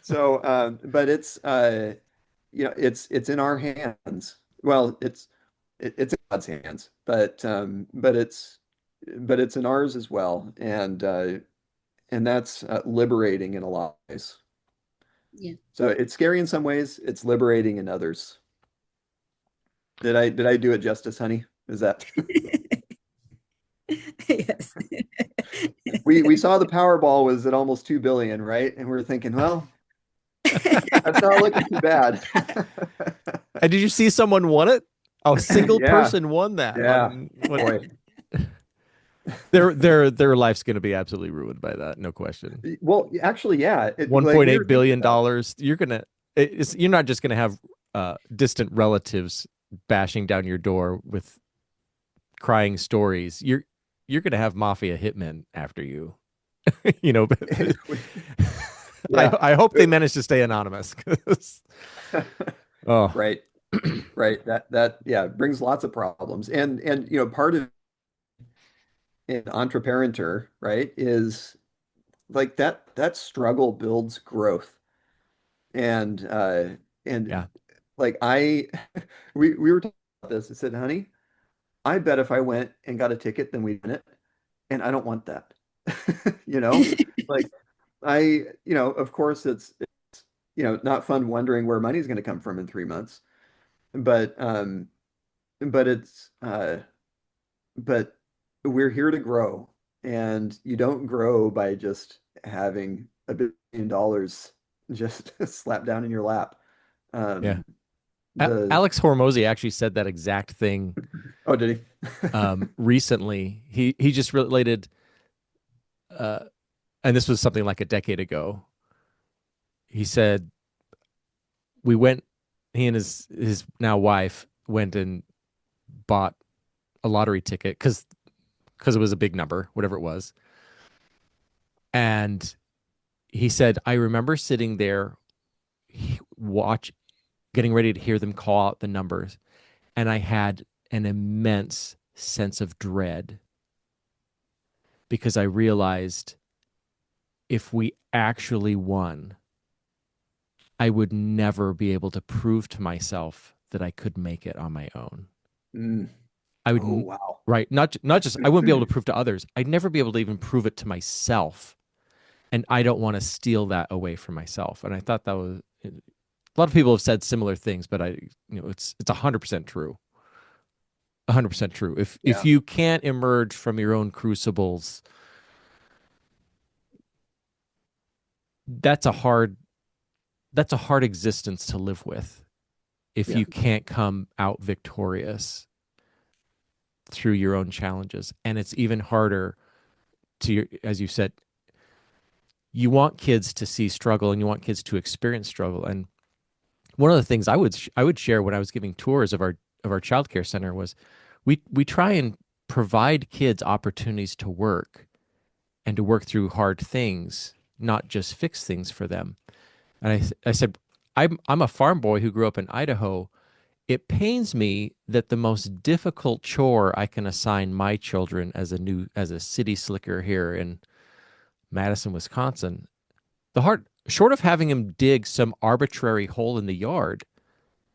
So, but it's in our hands. Well, it's in God's hands, but it's in ours as well, and that's liberating in a lot of ways. Yeah. So it's scary in some ways, it's liberating in others. Did I do it justice, honey? Is that Yes. we saw the Powerball was at almost 2 billion, right? And we are thinking, well, that's not looking too bad. And did you see someone won it? A single Yeah, person won that yeah, on what boy. their life's going to be absolutely ruined by that, no question. Well, actually, yeah. Like we were 1.8 thinking billion about. dollars. You're not just gonna have distant relatives bashing down your door with crying stories. You're gonna have mafia hitmen after you. But Yeah. I hope they manage to stay anonymous. Oh Right. Right. That yeah brings lots of problems. And part of an entrepreneur, right, is like that struggle builds growth. And yeah, like we were talking about this. I said, honey, I bet if I went and got a ticket, then we'd win it. And I don't want that. You know, like of course it's not fun wondering where money's going to come from in 3 months, but but it's but we're here to grow, and you don't grow by just having $1 billion just slapped down in your lap. yeah. Um, the Alex Hormozy actually said that exact thing Oh, did he? recently. He just related, uh, and this was something like a decade ago. He said we went. He and his now wife went and bought a lottery ticket because it was a big number, whatever it was. And he said, I remember sitting there, watch, getting ready to hear them call out the numbers, and I had an immense sense of dread because I realized if we actually won, I would never be able to prove to myself that I could make it on my own. Mm. I would, Oh, wow. right? Not just I wouldn't be able to prove to others. I'd never be able to even prove it to myself, and I don't want to steal that away from myself. And I thought that was a lot of people have said similar things, but it's 100% true. 100% true. If Yeah. you can't emerge from your own crucibles that's a hard that's a hard existence to live with if Yeah. you can't come out victorious through your own challenges. And it's even harder as you said, you want kids to see struggle and you want kids to experience struggle. And one of the things I would share when I was giving tours of our childcare center was we try and provide kids opportunities to work and to work through hard things, not just fix things for them. And I said, I'm a farm boy who grew up in Idaho. It pains me that the most difficult chore I can assign my children as a city slicker here in Madison, Wisconsin, short of having him dig some arbitrary hole in the yard,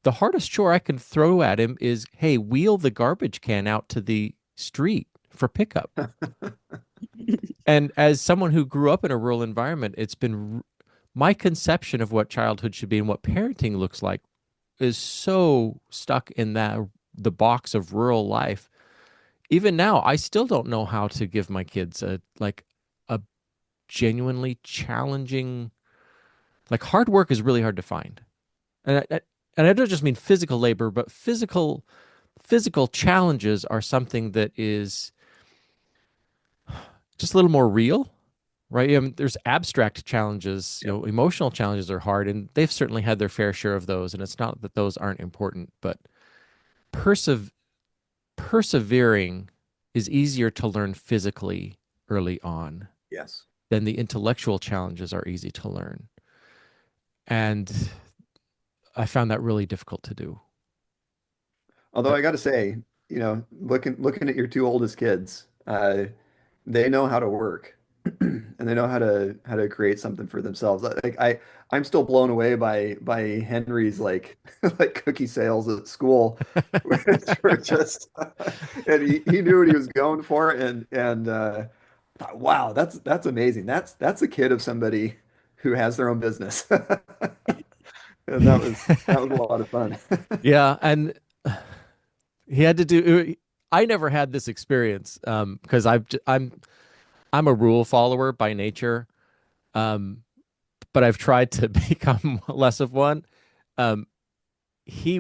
the hardest chore I can throw at him is, hey, wheel the garbage can out to the street for pickup. And as someone who grew up in a rural environment, it's been my conception of what childhood should be and what parenting looks like is so stuck in the box of rural life. Even now, I still don't know how to give my kids a genuinely challenging, like, hard work is really hard to find. And I don't just mean physical labor, but physical challenges are something that is just a little more real, right? I mean, there's abstract challenges, you know, emotional challenges are hard, and they've certainly had their fair share of those. And it's not that those aren't important, but persev- persevering is easier to learn physically early on Yes. than the intellectual challenges are easy to learn. And I found that really difficult to do. Although Uh, I got to say, looking at your two oldest kids, they know how to work and they know how to create something for themselves. I'm still blown away by Henry's like like cookie sales at school, which were just and he knew what he was going for and thought, wow, that's amazing. That's a kid of somebody who has their own business. And that was a lot of fun. yeah, and he had to do. I never had this experience because I'm a rule follower by nature, um, but I've tried to become less of one. Um, he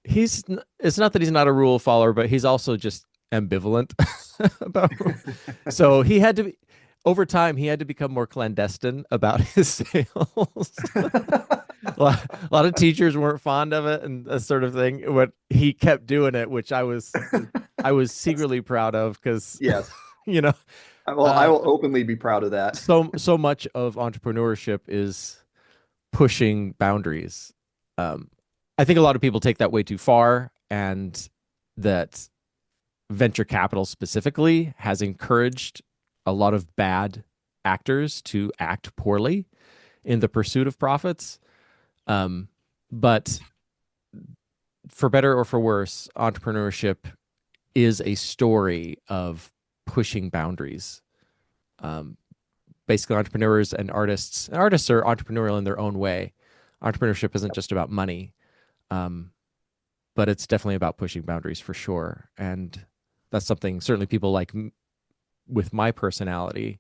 it's not that he's not a rule follower, but he's also just ambivalent about. So he had to be over time. He had to become more clandestine about his sales. A lot of teachers weren't fond of it and that sort of thing. But he kept doing it, which I was secretly proud of because Yes. you know I uh, will openly be proud of that. so much of entrepreneurship is pushing boundaries. Um, I think a lot of people take that way too far, and that venture capital specifically has encouraged a lot of bad actors to act poorly in the pursuit of profits. Um, but for better or for worse, entrepreneurship is a story of pushing boundaries. Um, Basically, entrepreneurs and artists are entrepreneurial in their own way. Entrepreneurship isn't just about money, um, but it's definitely about pushing boundaries for sure. And that's something certainly people with my personality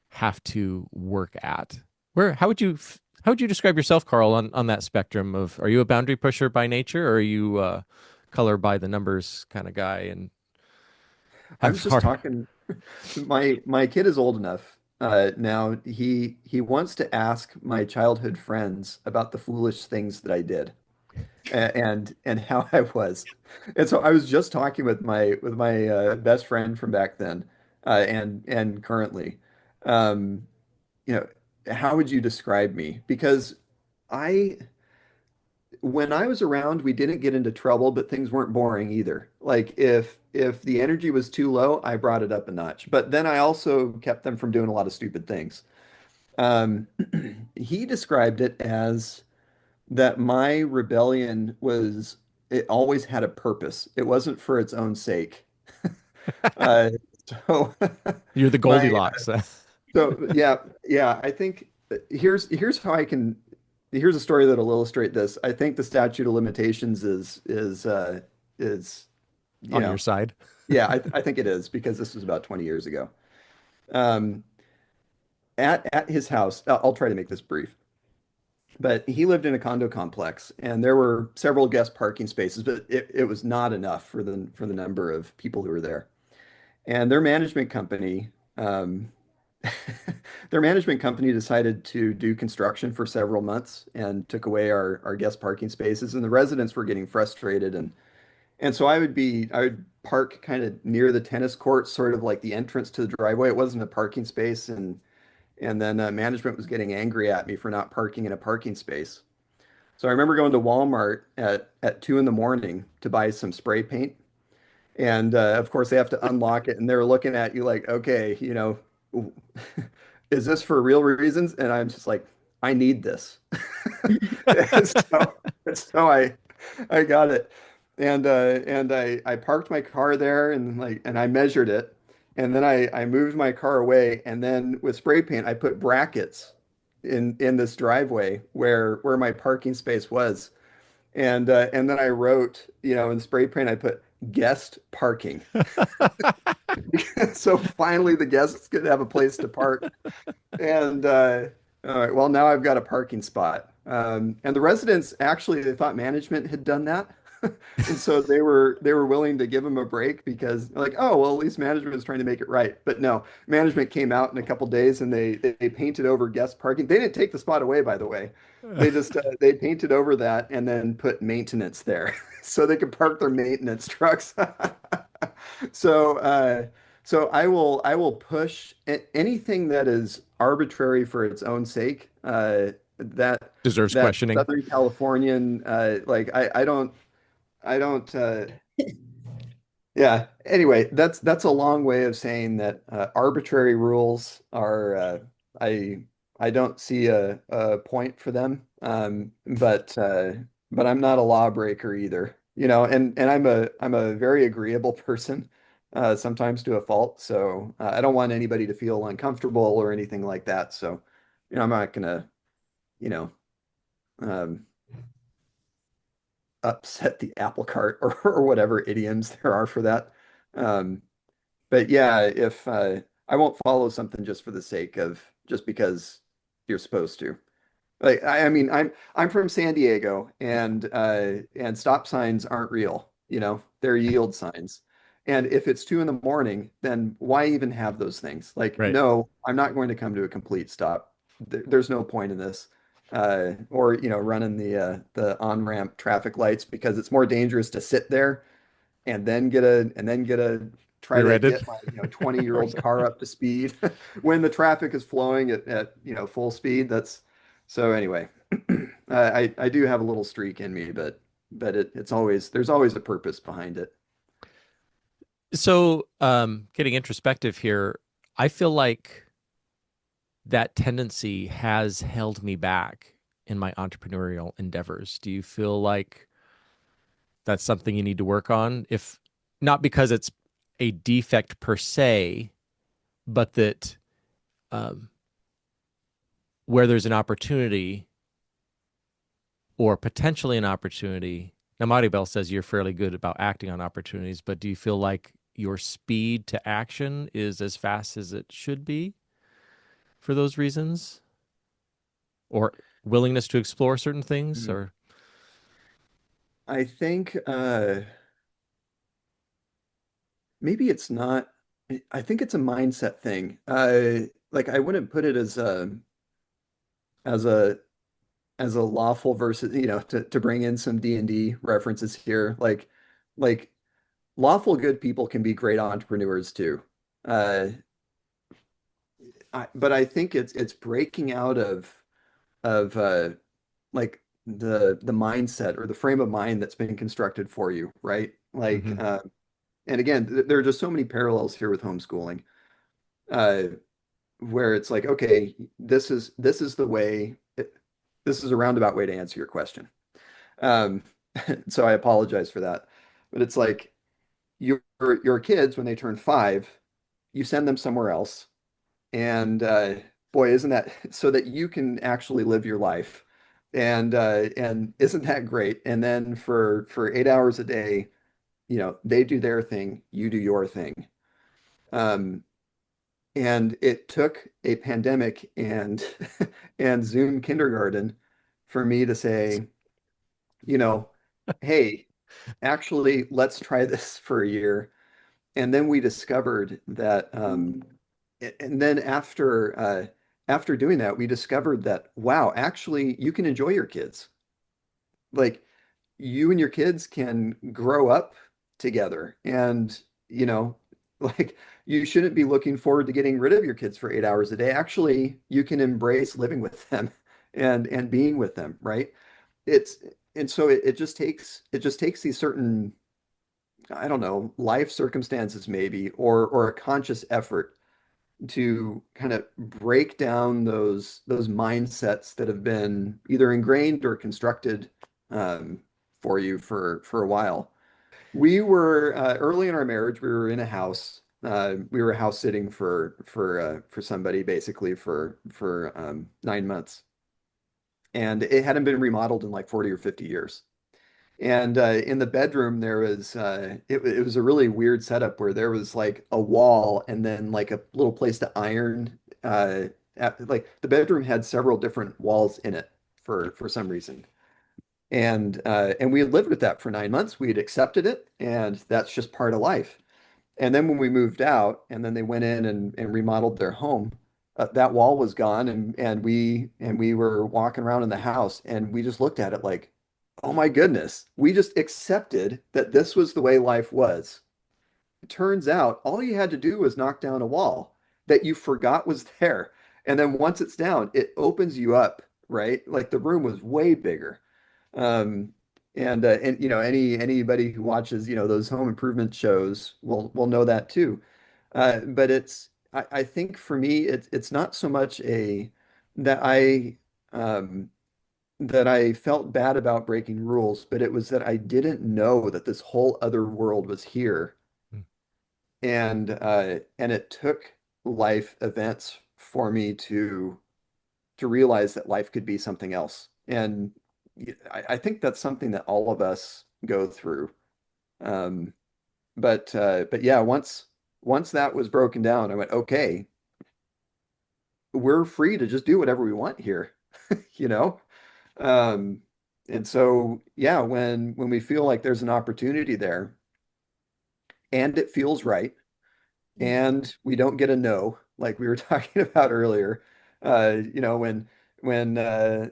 have to work at. How would you describe yourself, Karl, on that spectrum of are you a boundary pusher by nature or are you color by the numbers kind of guy and I have was just hard talking. My kid is old enough now. He wants to ask my childhood friends about the foolish things that I did and how I was. And so I was just talking with my best friend from back then and currently. Um, you know, how would you describe me? Because I when I was around, we didn't get into trouble, but things weren't boring either. Like if the energy was too low, I brought it up a notch. But then I also kept them from doing a lot of stupid things. Um, he described it as that my rebellion was it always had a purpose. It wasn't for its own sake. Uh, so you're the my Goldilocks. yeah, I think here's how I can here's a story that'll illustrate this. I think the statute of limitations is you On your know, side. yeah, I think it is because this was about 20 years ago. Um, at his house, I'll try to make this brief. But he lived in a condo complex, and there were several guest parking spaces, but it was not enough for the number of people who were there. And their management company, their management company decided to do construction for several months and took away our guest parking spaces, and the residents were getting frustrated, and so I would park kind of near the tennis court, sort of like the entrance to the driveway. It wasn't a parking space, and then management was getting angry at me for not parking in a parking space. So I remember going to Walmart at 2 in the morning to buy some spray paint. And of course, they have to unlock it, and they're looking at you like, okay, is this for real reasons? And I'm just like, I need this. And so I got it, and I parked my car there, and I measured it, and then I moved my car away, and then with spray paint I put brackets in this driveway where my parking space was. And then I wrote, in spray paint, I put guest parking. So finally the guests could have a place to park. And all right, well, now I've got a parking spot. And the residents actually, they thought management had done that. And so they were willing to give him a break because like, oh, well, at least management is trying to make it right. But no, management came out in a couple days and they painted over guest parking. They didn't take the spot away, by the way. They just they painted over that and then put maintenance there so they could park their maintenance trucks. So so I will push anything that is arbitrary for its own sake. Deserves That questioning. Southern Californian like I don't yeah. Anyway, that's a long way of saying that arbitrary rules are I don't see a point for them. But I'm not a lawbreaker either. And I'm a very agreeable person, sometimes to a fault. So I don't want anybody to feel uncomfortable or anything like that. So, I'm not gonna, you know, um, upset the apple cart or whatever idioms there are for that. Um, but yeah, if I won't follow something just for the sake of just because you're supposed to. Like I mean, I'm from San Diego, and stop signs aren't real. They're yield signs. And if it's 2 in the morning, then why even have those things? Like, Right. no, I'm not going to come to a complete stop. There's no point in this. Or running the on-ramp traffic lights because it's more dangerous to sit there and then get a try to Rear-ended. get my 20-year-old car up to speed when the traffic is flowing at full speed. That's so anyway. I do have a little streak in me, but there's always a purpose behind it. So, getting introspective here, I feel like that tendency has held me back in my entrepreneurial endeavors. Do you feel like that's something you need to work on? If not because it's a defect per se, but that um, where there's an opportunity or potentially an opportunity. Now, Maribel says you're fairly good about acting on opportunities, but do you feel like your speed to action is as fast as it should be for those reasons? Or willingness to explore certain things? Hmm. Or I think maybe it's not. I think it's a mindset thing. Like I wouldn't put it as a as a lawful versus, to bring in some D&D references here. Like lawful good people can be great entrepreneurs too. Uh, but I think it's breaking out of like the mindset or the frame of mind that's been constructed for you, right? Like, Mhm. and again, there are just so many parallels here with homeschooling, uh, where it's like, okay, this is the way. This is a roundabout way to answer your question. Um, so I apologize for that, but it's like your kids when they turn 5, you send them somewhere else. And boy, isn't that so that you can actually live your life? And isn't that great? And then for 8 hours a day, they do their thing, you do your thing. Um, And it took a pandemic and and Zoom kindergarten for me to say, you know, hey, actually, let's try this for a year. And then we discovered that, and then after doing that, we discovered that, wow, actually, you can enjoy your kids. Like you and your kids can grow up together, and you know, like you shouldn't be looking forward to getting rid of your kids for 8 hours a day. Actually, you can embrace living with them and being with them, right? It's and so it just takes these certain, I don't know, life circumstances maybe, or a conscious effort to kind of break down those mindsets that have been either ingrained or constructed um, for you for a while. We were early in our marriage. We were in a house. We were house sitting for somebody basically for 9 months, and it hadn't been remodeled in like 40 or 50 years. And in the bedroom, there was it was a really weird setup where there was like a wall and then like a little place to iron. Like the bedroom had several different walls in it for some reason. And we had lived with that for 9 months. We had accepted it, and that's just part of life. And then when we moved out, and then they went in and remodeled their home, that wall was gone, and we were walking around in the house, and we just looked at it like, oh my goodness, we just accepted that this was the way life was. It turns out all you had to do was knock down a wall that you forgot was there, and then once it's down, it opens you up, right? Like the room was way bigger. Um, and anybody who watches those home improvement shows will know that too. But I think for me it's not so much a that I um, that I felt bad about breaking rules, but it was that I didn't know that this whole other world was here, and it took life events for me to realize that life could be something else. And I think that's something that all of us go through. Um, but yeah, once that was broken down, I went, okay, we're free to just do whatever we want here, you know? Um, and so yeah, when we feel like there's an opportunity there and it feels right, and we don't get a no, like we were talking about earlier. When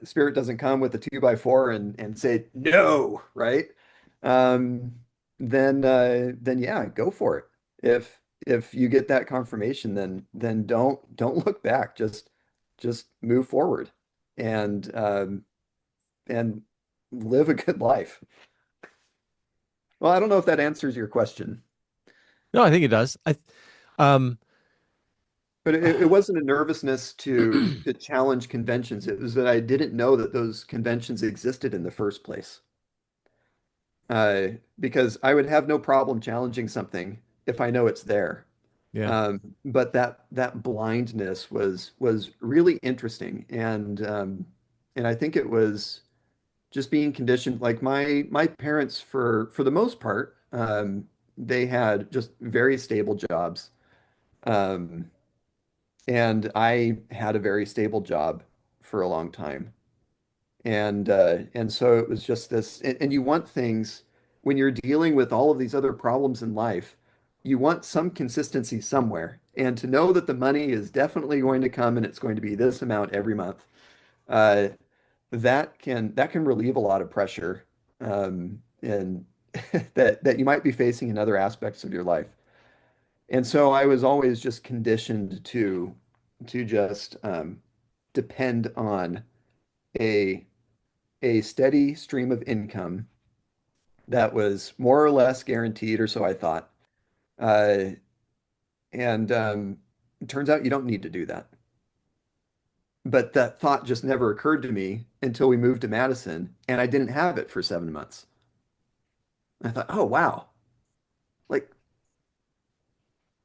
Spirit doesn't come with a 2x4 and say no, right? Um, then yeah, go for it. If you get that confirmation, then don't look back. Just move forward and live a good life. Well, I don't know if that answers your question. No, I think it does. Um, But it wasn't a nervousness to challenge conventions. It was that I didn't know that those conventions existed in the first place. Because I would have no problem challenging something if I know it's there. yeah, But that blindness was really interesting, and I think it was just being conditioned. Like my parents, for the most part, they had just very stable jobs. Um, And I had a very stable job for a long time. And so it was just this, and you want things when you're dealing with all of these other problems in life, you want some consistency somewhere. And to know that the money is definitely going to come and it's going to be this amount every month, uh, that can relieve a lot of pressure, and that you might be facing in other aspects of your life. And so I was always just conditioned to just depend on a a steady stream of income that was more or less guaranteed, or so I thought. Uh, and it turns out you don't need to do that. But that thought just never occurred to me until we moved to Madison, and I didn't have it for 7 months. I thought, oh wow, like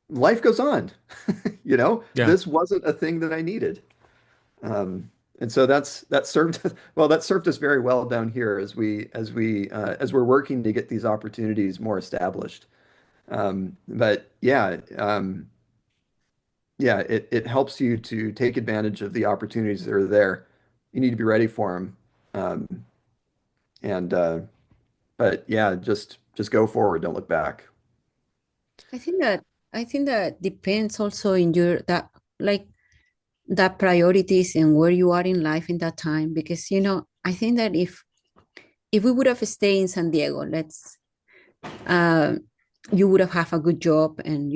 life goes on. yeah. This wasn't a thing that I needed. And so that served well, that served us very well down here as we're working to get these opportunities more established. But yeah, yeah, it helps you to take advantage of the opportunities that are there. You need to be ready for them. And but yeah, just go forward, don't look back. I think that I think that depends also in your that like that priorities and where you are in life in that time. Because I think that if we would have stayed in San Diego, uh, you would have a good job, and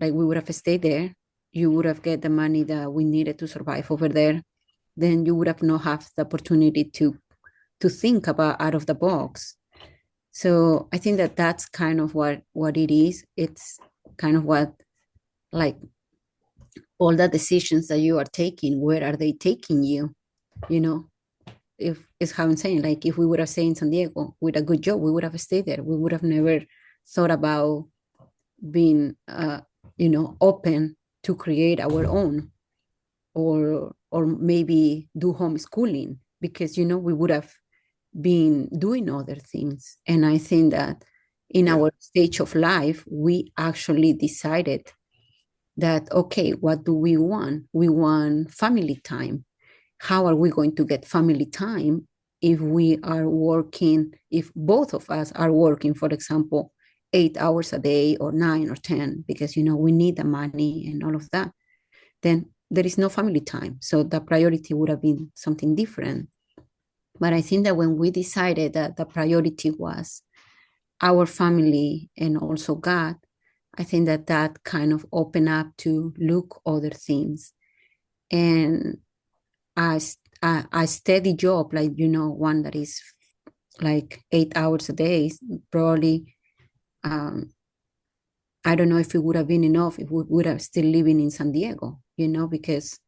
like we would have stayed there. You would have get the money that we needed to survive over there. Then you would have not have the opportunity to think about out of the box. So I think that that's kind of what it is. It's kind of what, like, all the decisions that you are taking, where are they taking you? You know, if it's how I'm saying, like if we would have stayed in San Diego with a good job, we would have stayed there. We would have never thought about being, open to create our own, or maybe do homeschooling, because we would have been doing other things. And I think that in Yeah. our stage of life, we actually decided that, okay, what do we want? We want family time. How are we going to get family time if we are working, if both of us are working, for example, 8 hours a day or 9 or 10, because we need the money and all of that? Then there is no family time. So the priority would have been something different. But I think that when we decided that the priority was our family and also God, I think that that kind of opened up to look other things. And a steady job, like, one that is like 8 hours a day, probably, I don't know if it would have been enough if we would have still living in San Diego, because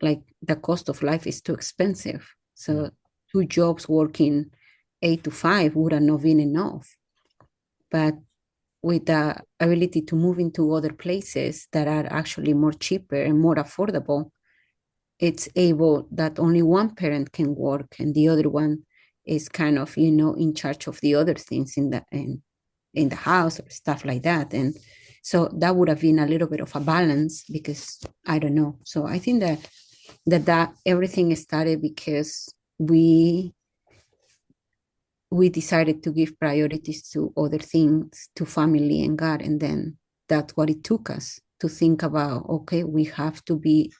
like the cost of life is too expensive. Mm. So two jobs working 8 to 5 would have not been enough. But with the ability to move into other places that are actually more cheaper and more affordable, it's able that only one parent can work and the other one is kind of, in charge of the other things in the house or stuff like that. And so that would have been a little bit of a balance, because I don't know. So I think that everything started because we decided to give priorities to other things, to family and God. And then that's what it took us to think about, okay, we have to be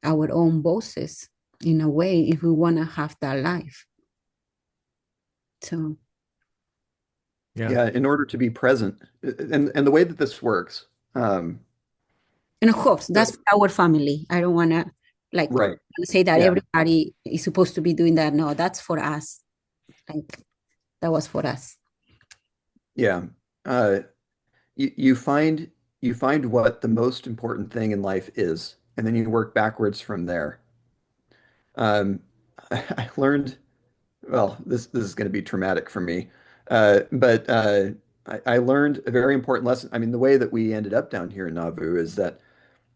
our own bosses in a way if we want to have that life. So, Yeah. Yeah, in order to be present. And the way that this works, um, and of course, so- that's our family. I don't want to like right. say that Yeah. everybody is supposed to be doing that. No, that's for us. Like, that was for us. Yeah. Uh, you find what the most important thing in life is, and then you work backwards from there. Um, I learned, well, this is going to be traumatic for me, but I learned a very important lesson. I mean, the way that we ended up down here in Nauvoo is that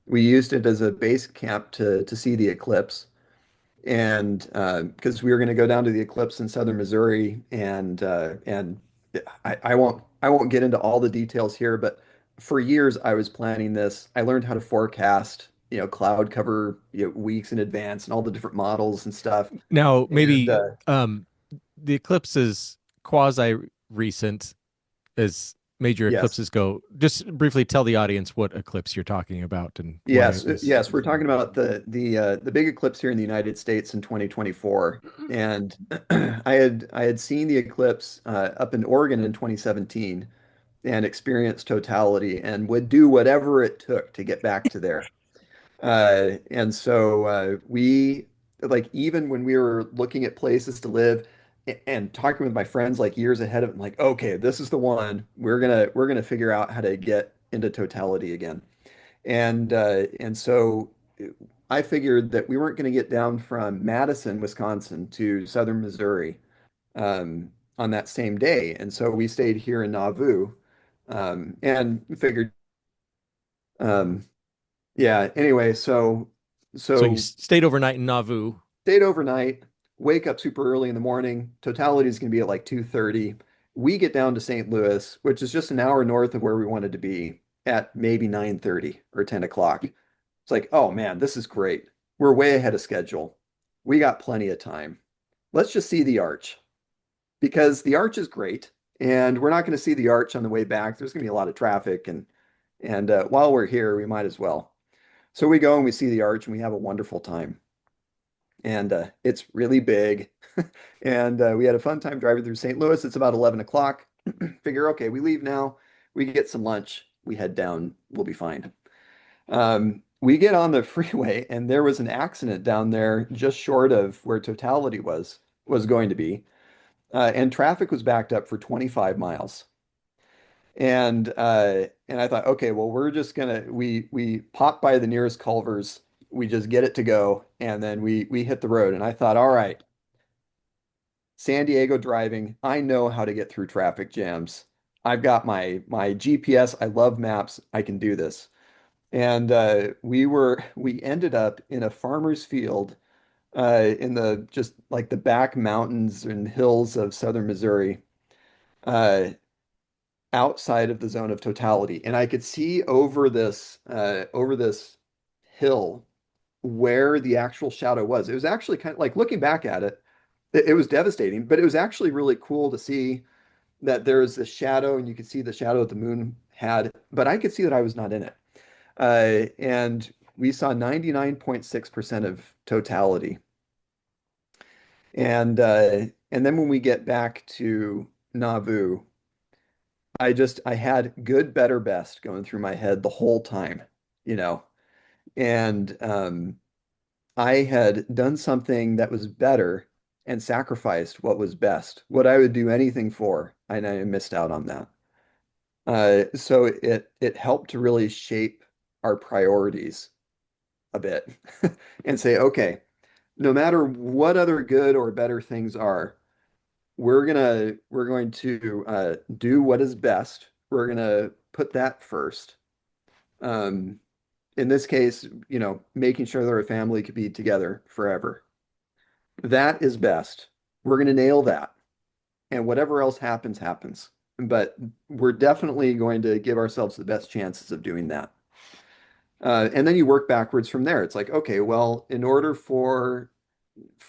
we used it as a base camp to see the eclipse, and because we were going to go down to the eclipse in southern Missouri, and I won't get into all the details here, but for years I was planning this. I learned how to forecast, cloud cover, weeks in advance and all the different models and stuff. Now, And maybe the eclipse is quasi recent as major yes, eclipses go. Just briefly tell the audience what eclipse you're talking about and why yes, it was. yes, we're talking about the big eclipse here in the United States in 2024, and I had seen the eclipse up in Oregon in 2017 and experienced totality and would do whatever it took to get back to there. And so we like even when we were looking at places to live and talking with my friends like years ahead of it, like, okay, this is the one. We're gonna figure out how to get into totality again. And so I figured that we weren't going to get down from Madison, Wisconsin to southern Missouri on that same day. And so we stayed here in Nauvoo and figured, um, yeah, anyway, so So you so stayed overnight in Nauvoo. stayed overnight, wake up super early in the morning. Totality is going to be at like 2:30. We get down to St. Louis, which is just an hour north of where we wanted to be. at maybe 9:30 or 10 o'clock. It's like, oh man, this is great. We're way ahead of schedule. We got plenty of time. Let's just see the arch because the arch is great, and we're not going to see the arch on the way back. There's going to be a lot of traffic, and while we're here, we might as well. So we go and we see the arch, and we have a wonderful time. And it's really big. And we had a fun time driving through St. Louis. It's about 11 o'clock. Figure, okay, we leave now. We get some lunch. We head down. We'll be fine. We get on the freeway, and there was an accident down there just short of where Totality was going to be. And traffic was backed up for 25 miles. And I thought, okay, well, we're just gonna we pop by the nearest Culver's, we just get it to go, and then we hit the road. And I thought, all right, San Diego driving, I know how to get through traffic jams. I've got my GPS. I love maps. I can do this. And we ended up in a farmer's field in the just like the back mountains and hills of southern Missouri. Uh, Outside of the zone of totality, and I could see over this hill where the actual shadow was. It was actually kind of like looking back at it, it was devastating, but it was actually really cool to see that there was this shadow, and you could see the shadow that the moon had, but I could see that I was not in it. And we saw 99.6% of totality. And then when we get back to Nauvoo, I had good, better, best going through my head the whole time, you know. And I had done something that was better and sacrificed what was best, what I would do anything for, and I missed out on that. So it helped to really shape our priorities a bit and say, okay, no matter what other good or better things are, we're going to do what is best. We're gonna put that first. Um, in this case, you know, making sure that our family could be together forever. That is best. We're gonna nail that, and whatever else happens, happens. But we're definitely going to give ourselves the best chances of doing that. And then you work backwards from there. It's like, okay, well, in order for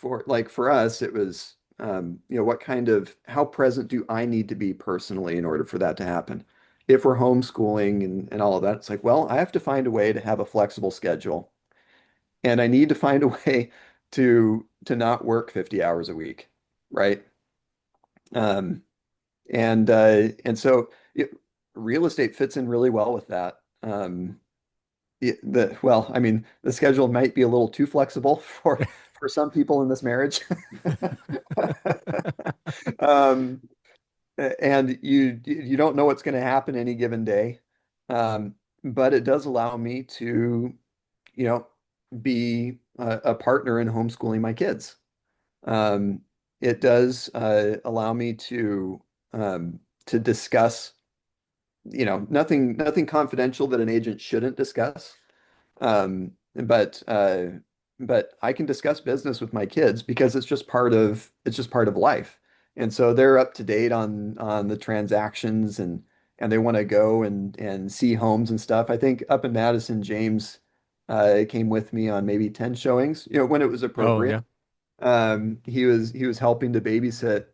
us, it was you know, what kind of how present do I need to be personally in order for that to happen? If we're homeschooling and all of that, it's like, well, I have to find a way to have a flexible schedule, and I need to find a way to not work 50 hours a week, right? Um, and so real estate fits in really well with that. Well, I mean, the schedule might be a little too flexible for some people in this marriage. Um, and you don't know what's going to happen any given day. Um, but it does allow me to, you know, be a partner in homeschooling my kids. Um, it does allow me to discuss, you know, nothing confidential that an agent shouldn't discuss. Um, but uh, but I can discuss business with my kids because it's just part of life. And so they're up to date on the transactions, and they want to go and see homes and stuff. I think up in Madison, James came with me on maybe 10 showings, you know, when it was Oh, yeah. appropriate. He was helping to babysit,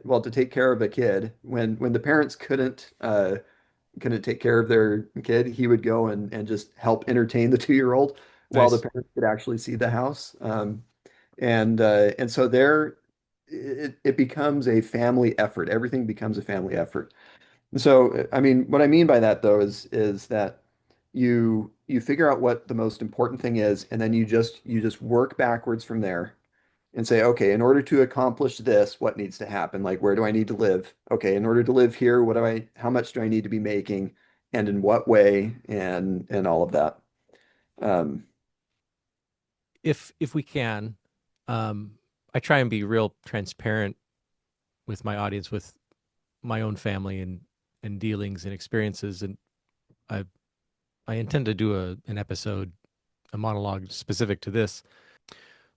well, to take care of a kid when the parents couldn't take care of their kid. He would go and just help entertain the 2-year-old while the Nice. parents could actually see the house. And so there, it becomes a family effort. Everything becomes a family effort. And so, I mean, what I mean by that though is that you figure out what the most important thing is, and then you just work backwards from there and say, okay, in order to accomplish this, what needs to happen? Like, where do I need to live? Okay, in order to live here, how much do I need to be making, and in what way, and all of that. Um, If we can, um, I try and be real transparent with my audience, with my own family and dealings and experiences, and I I intend to do an episode, a monologue specific to this.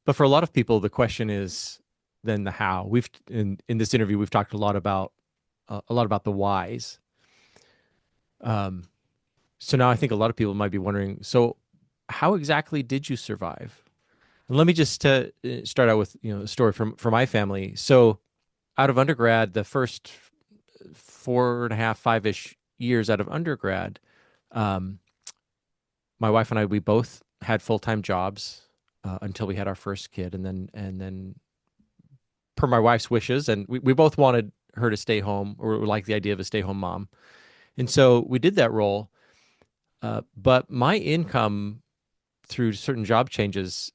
But for a lot of people, the question is then the how. We've in this interview we've talked a lot about the whys. Um, So now I think a lot of people might be wondering, so how exactly did you survive? And let me just start out with, a story from my family. So out of undergrad, the first 4.5, 5-ish years out of undergrad, um, my wife and I, we both had full-time jobs until we had our first kid, and then per my wife's wishes, and we both wanted her to stay home, or like the idea of a stay-home mom, and so we did that role. But my income through certain job changes,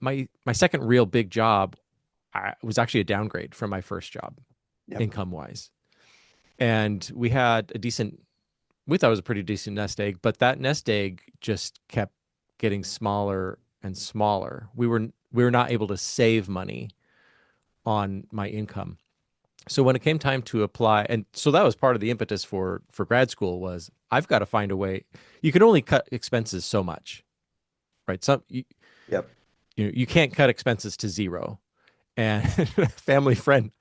my second real big job was actually a downgrade from my first job, Yep. income wise. And we had we thought it was a pretty decent nest egg, but that nest egg just kept getting smaller and smaller. We were not able to save money on my income. So when it came time to apply, and so that was part of the impetus for grad school, was I've got to find a way. You can only cut expenses so much, right? Yep. You can't cut expenses to zero. And a family friend,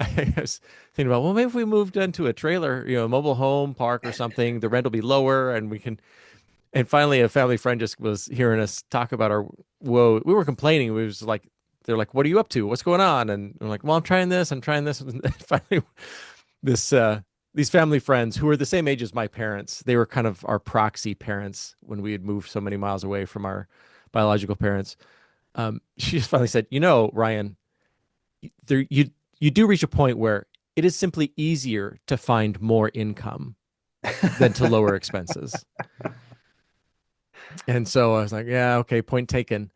I was thinking about, well, maybe if we moved into a trailer, a mobile home park or something, the rent will be lower, and we can. And finally, a family friend just was hearing us talk about our woe. We were complaining. We was like, they're like, "What are you up to? What's going on?" And we're like, "Well, I'm trying this. I'm trying this." And finally, this these family friends who were the same age as my parents, they were kind of our proxy parents when we had moved so many miles away from our biological parents. She just finally said, Ryan, there you do reach a point where it is simply easier to find more income than to lower expenses. And so I was like, yeah, okay, point taken.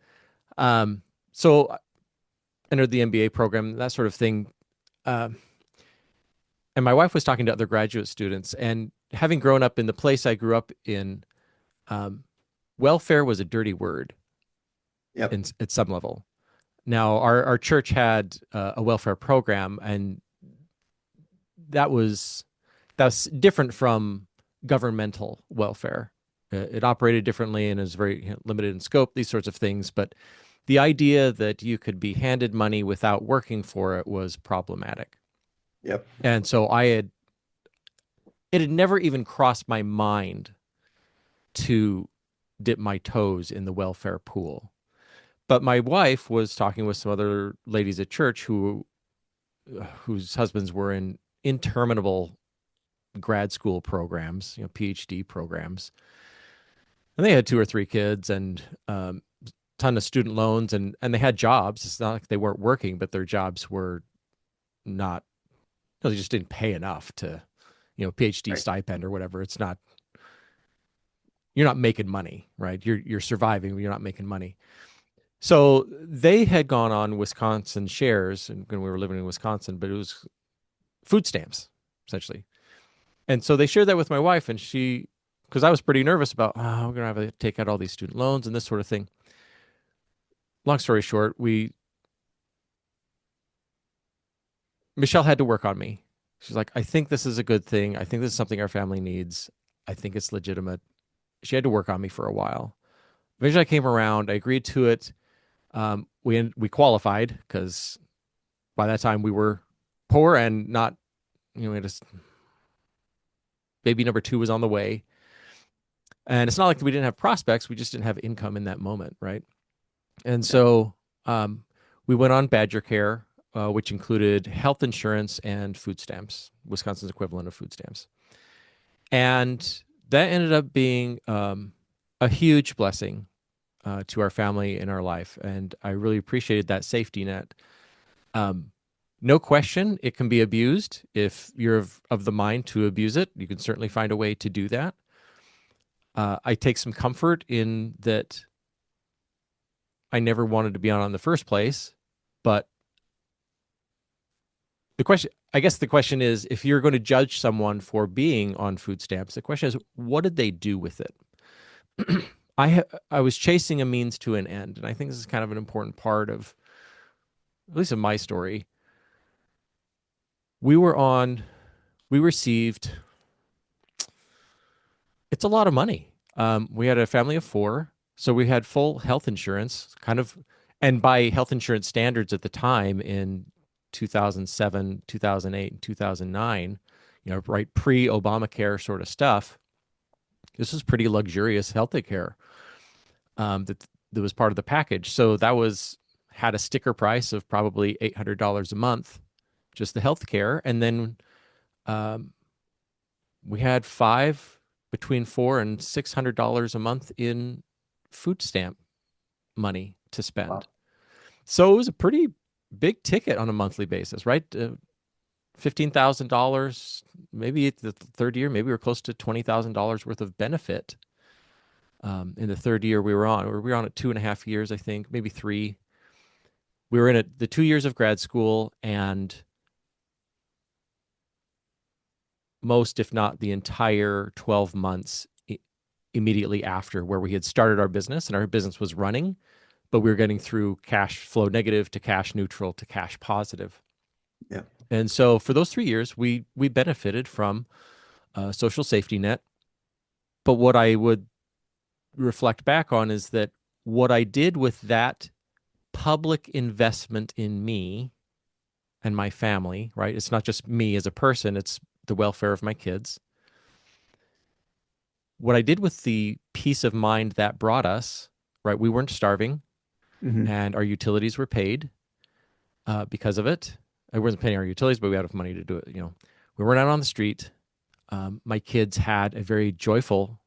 So I entered the MBA program, that sort of thing. Um, and my wife was talking to other graduate students, and having grown up in the place I grew up in, um, welfare was a dirty word Yep. at some level. Now, our church had a welfare program, and that was that's different from governmental welfare. It operated differently and is very limited in scope, these sorts of things. But the idea that you could be handed money without working for it was problematic. Yep. And so it had never even crossed my mind to dip my toes in the welfare pool. But my wife was talking with some other ladies at church whose husbands were in interminable grad school programs, PhD programs, and they had 2 or 3 kids and ton of student loans, and they had jobs. It's not like they weren't working, but their jobs were not. No, they just didn't pay enough to, PhD Right. stipend or whatever. It's not. You're not making money, right? You're surviving, but you're not making money. So they had gone on Wisconsin shares, and when we were living in Wisconsin, but it was food stamps essentially. And so they shared that with my wife, and because I was pretty nervous about, we're gonna have to take out all these student loans and this sort of thing. Long story short, Michelle had to work on me. She's like, I think this is a good thing. I think this is something our family needs. I think it's legitimate. She had to work on me for a while. Eventually, I came around. I agreed to it. We qualified because by that time we were poor and not, we just baby number 2 was on the way. And it's not like we didn't have prospects. We just didn't have income in that moment, right? And Yep. so we went on Badger Care, which included health insurance and food stamps, Wisconsin's equivalent of food stamps. And that ended up being a huge blessing to our family in our life. And I really appreciated that safety net. No question, it can be abused. If you're of the mind to abuse it, you can certainly find a way to do that. I take some comfort in that I never wanted to be on in the first place. But I guess the question is, if you're going to judge someone for being on food stamps, the question is, what did they do with it? I was chasing a means to an end, and I think this is kind of an important part of, at least of my story. We received, it's a lot of money. We had a family of 4, so we had full health insurance, and by health insurance standards at the time in 2007, 2008, and 2009, right pre-Obamacare sort of stuff. This was pretty luxurious healthcare that was part of the package. So that was had a sticker price of probably $800 a month, just the healthcare, and then um, we had between $400 and $600 a month in food stamp money to spend. Wow. So it was a pretty big ticket on a monthly basis, right? $15,000, maybe the third year, maybe we were close to $20,000 worth of benefit in the third year we were on. We were on it 2.5 years, I think, maybe three. We were in it the 2 years of grad school and most, if not the entire 12 months immediately after where we had started our business and our business was running, but we were getting through cash flow negative to cash neutral to cash positive. Yeah. And so for those 3 years, we benefited from a social safety net. But what I would reflect back on is that what I did with that public investment in me and my family, right? It's not just me as a person, it's the welfare of my kids. What I did with the peace of mind that brought us, right? We weren't starving Hmm. and our utilities were paid because of it. I wasn't paying our utilities, but we had enough money to do it. We weren't out on the street. My kids had a very joyful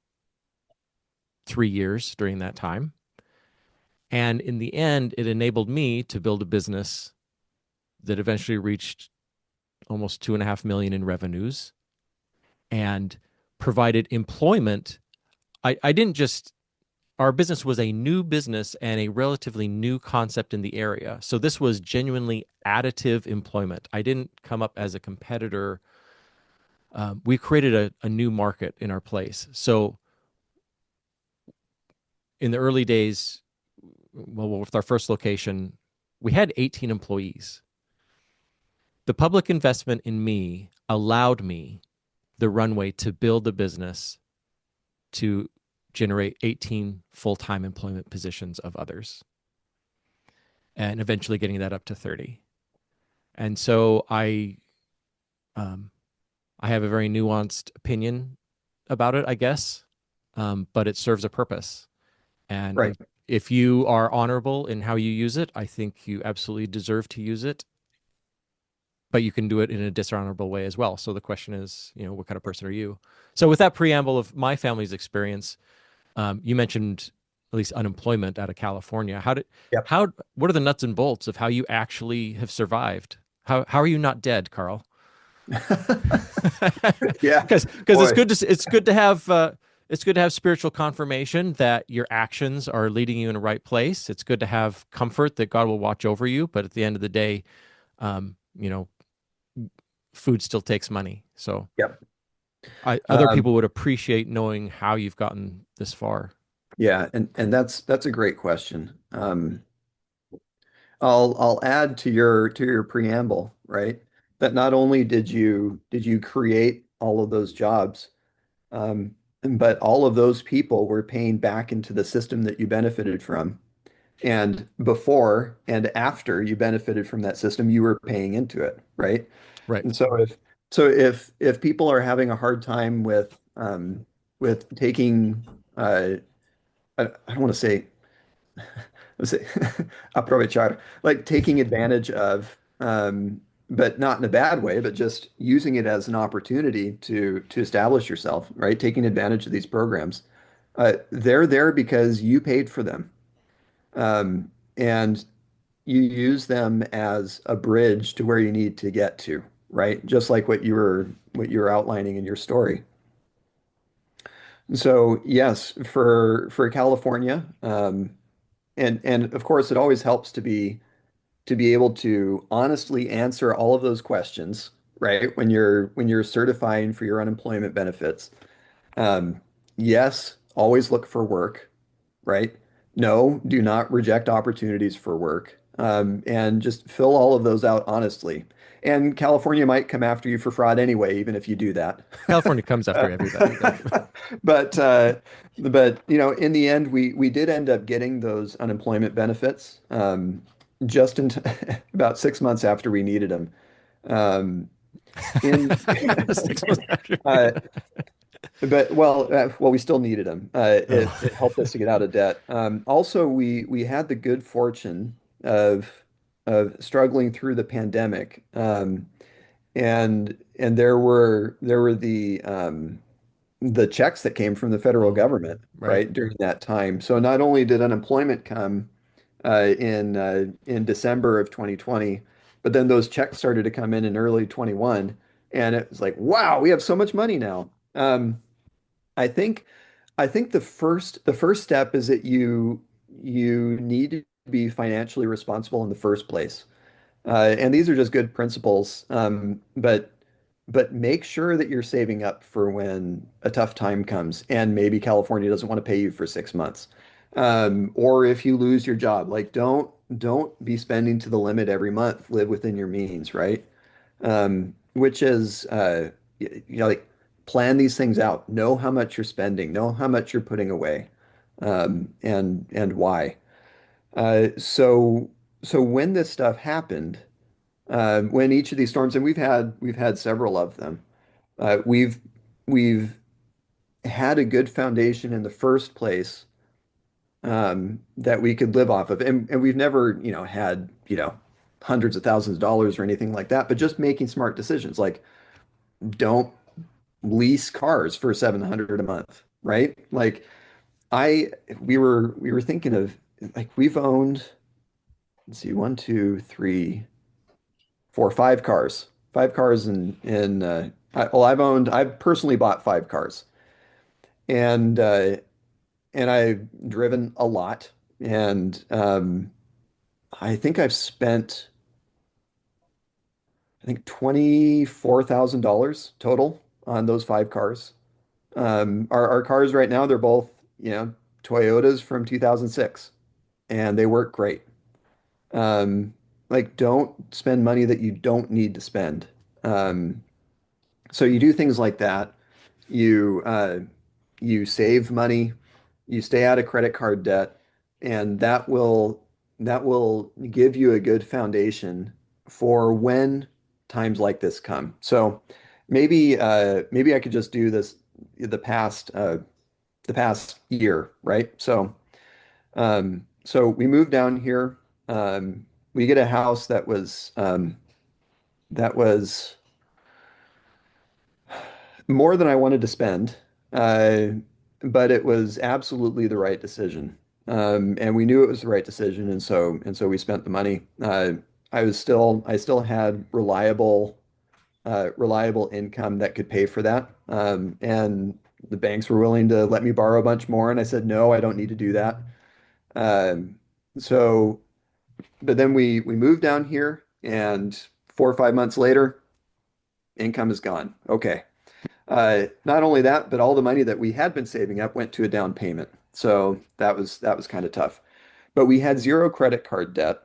3 years during that time. And in the end, it enabled me to build a business that eventually reached almost 2.5 million in revenues and provided employment. I didn't just, our business was a new business and a relatively new concept in the area. So this was genuinely additive employment. I didn't come up as a competitor. We created a new market in our place. So in the early days, well, with our first location, we had 18 employees. The public investment in me allowed me the runway to build the business to generate 18 full-time employment positions of others and eventually getting that up to 30. And so um, I have a very nuanced opinion about it, I guess, but it serves a purpose. And Right. if you are honorable in how you use it, I think you absolutely deserve to use it. But you can do it in a dishonorable way as well. So the question is, what kind of person are you? So with that preamble of my family's experience, you mentioned at least unemployment out of California. Yep. What are the nuts and bolts of how you actually have survived? How are you not dead, Karl? Yeah. Because Boy. it's good to have spiritual confirmation that your actions are leading you in the right place. It's good to have comfort that God will watch over you. But at the end of the day, um, you know, food still takes money. So Yep. other Um, people would appreciate knowing how you've gotten this far. yeah, and that's a great question. I'll add to your preamble, right? That not only did you create all of those jobs, um, but all of those people were paying back into the system that you benefited from. And before and after you benefited from that system, you were paying into it, right? Right. And if people are having a hard time with taking I don't want to say let's say aprovechar, like taking advantage of, but not in a bad way, but just using it as an opportunity to establish yourself, right? Taking advantage of these programs. They're there because you paid for them, and you use them as a bridge to where you need to get to, right? Just like what you were outlining in your story. So yes, for California, and of course, it always helps to be able to honestly answer all of those questions, right? When you're certifying for your unemployment benefits. Um, yes, always look for work, right? No, do not reject opportunities for work. And just fill all of those out honestly. And California might come after you for fraud anyway, even if you do that. California comes after everybody. But in the end, we did end up getting those unemployment benefits just in about 6 months after we needed them. Um, in 6 months after. uh, But well, we still needed them. It Oh, helped us to get out of debt. Also, we had the good fortune of of struggling through the pandemic, and there were the checks that came from the federal mm, government, right. right, during that time. So not only did unemployment come in December of 2020, but then those checks started to come in early 21, and it was like, wow, we have so much money now. I think I think the first step is that you need to be financially responsible in the first place. And these are just good principles. But make sure that you're saving up for when a tough time comes and maybe California doesn't want to pay you for 6 months. Or if you lose your job, like don't be spending to the limit every month. Live within your means, right? Which is like plan these things out. Know how much you're spending. Know how much you're putting away, and why. So when this stuff happened, when each of these storms, and we've had several of them, we've had a good foundation in the first place, that we could live off of, and we've never had hundreds of thousands of dollars or anything like that, but just making smart decisions like don't lease cars for 700 a month, right? Like I we were thinking of, like, we've owned, let's see, one, two, three, four, five cars. Five cars I've personally bought five cars. And I've driven a lot. And I think I've spent, I think, $24,000 total on those five cars. Our cars right now, they're both, Toyotas from 2006, and they work great. Um, like, don't spend money that you don't need to spend. Um, so you do things like that. You save money, you stay out of credit card debt, and that will give you a good foundation for when times like this come. So maybe I could just do this the past the past year, right? So we moved down here. We get a house that was more than I wanted to spend, uh, but it was absolutely the right decision. And we knew it was the right decision, and so we spent the money. I still had reliable income that could pay for that. And the banks were willing to let me borrow a bunch more, and I said, no, I don't need to do that. Um, so, but then we moved down here, and 4 or 5 months later, income is gone. Okay. Not only that, but all the money that we had been saving up went to a down payment. So that was kind of tough. But we had zero credit card debt,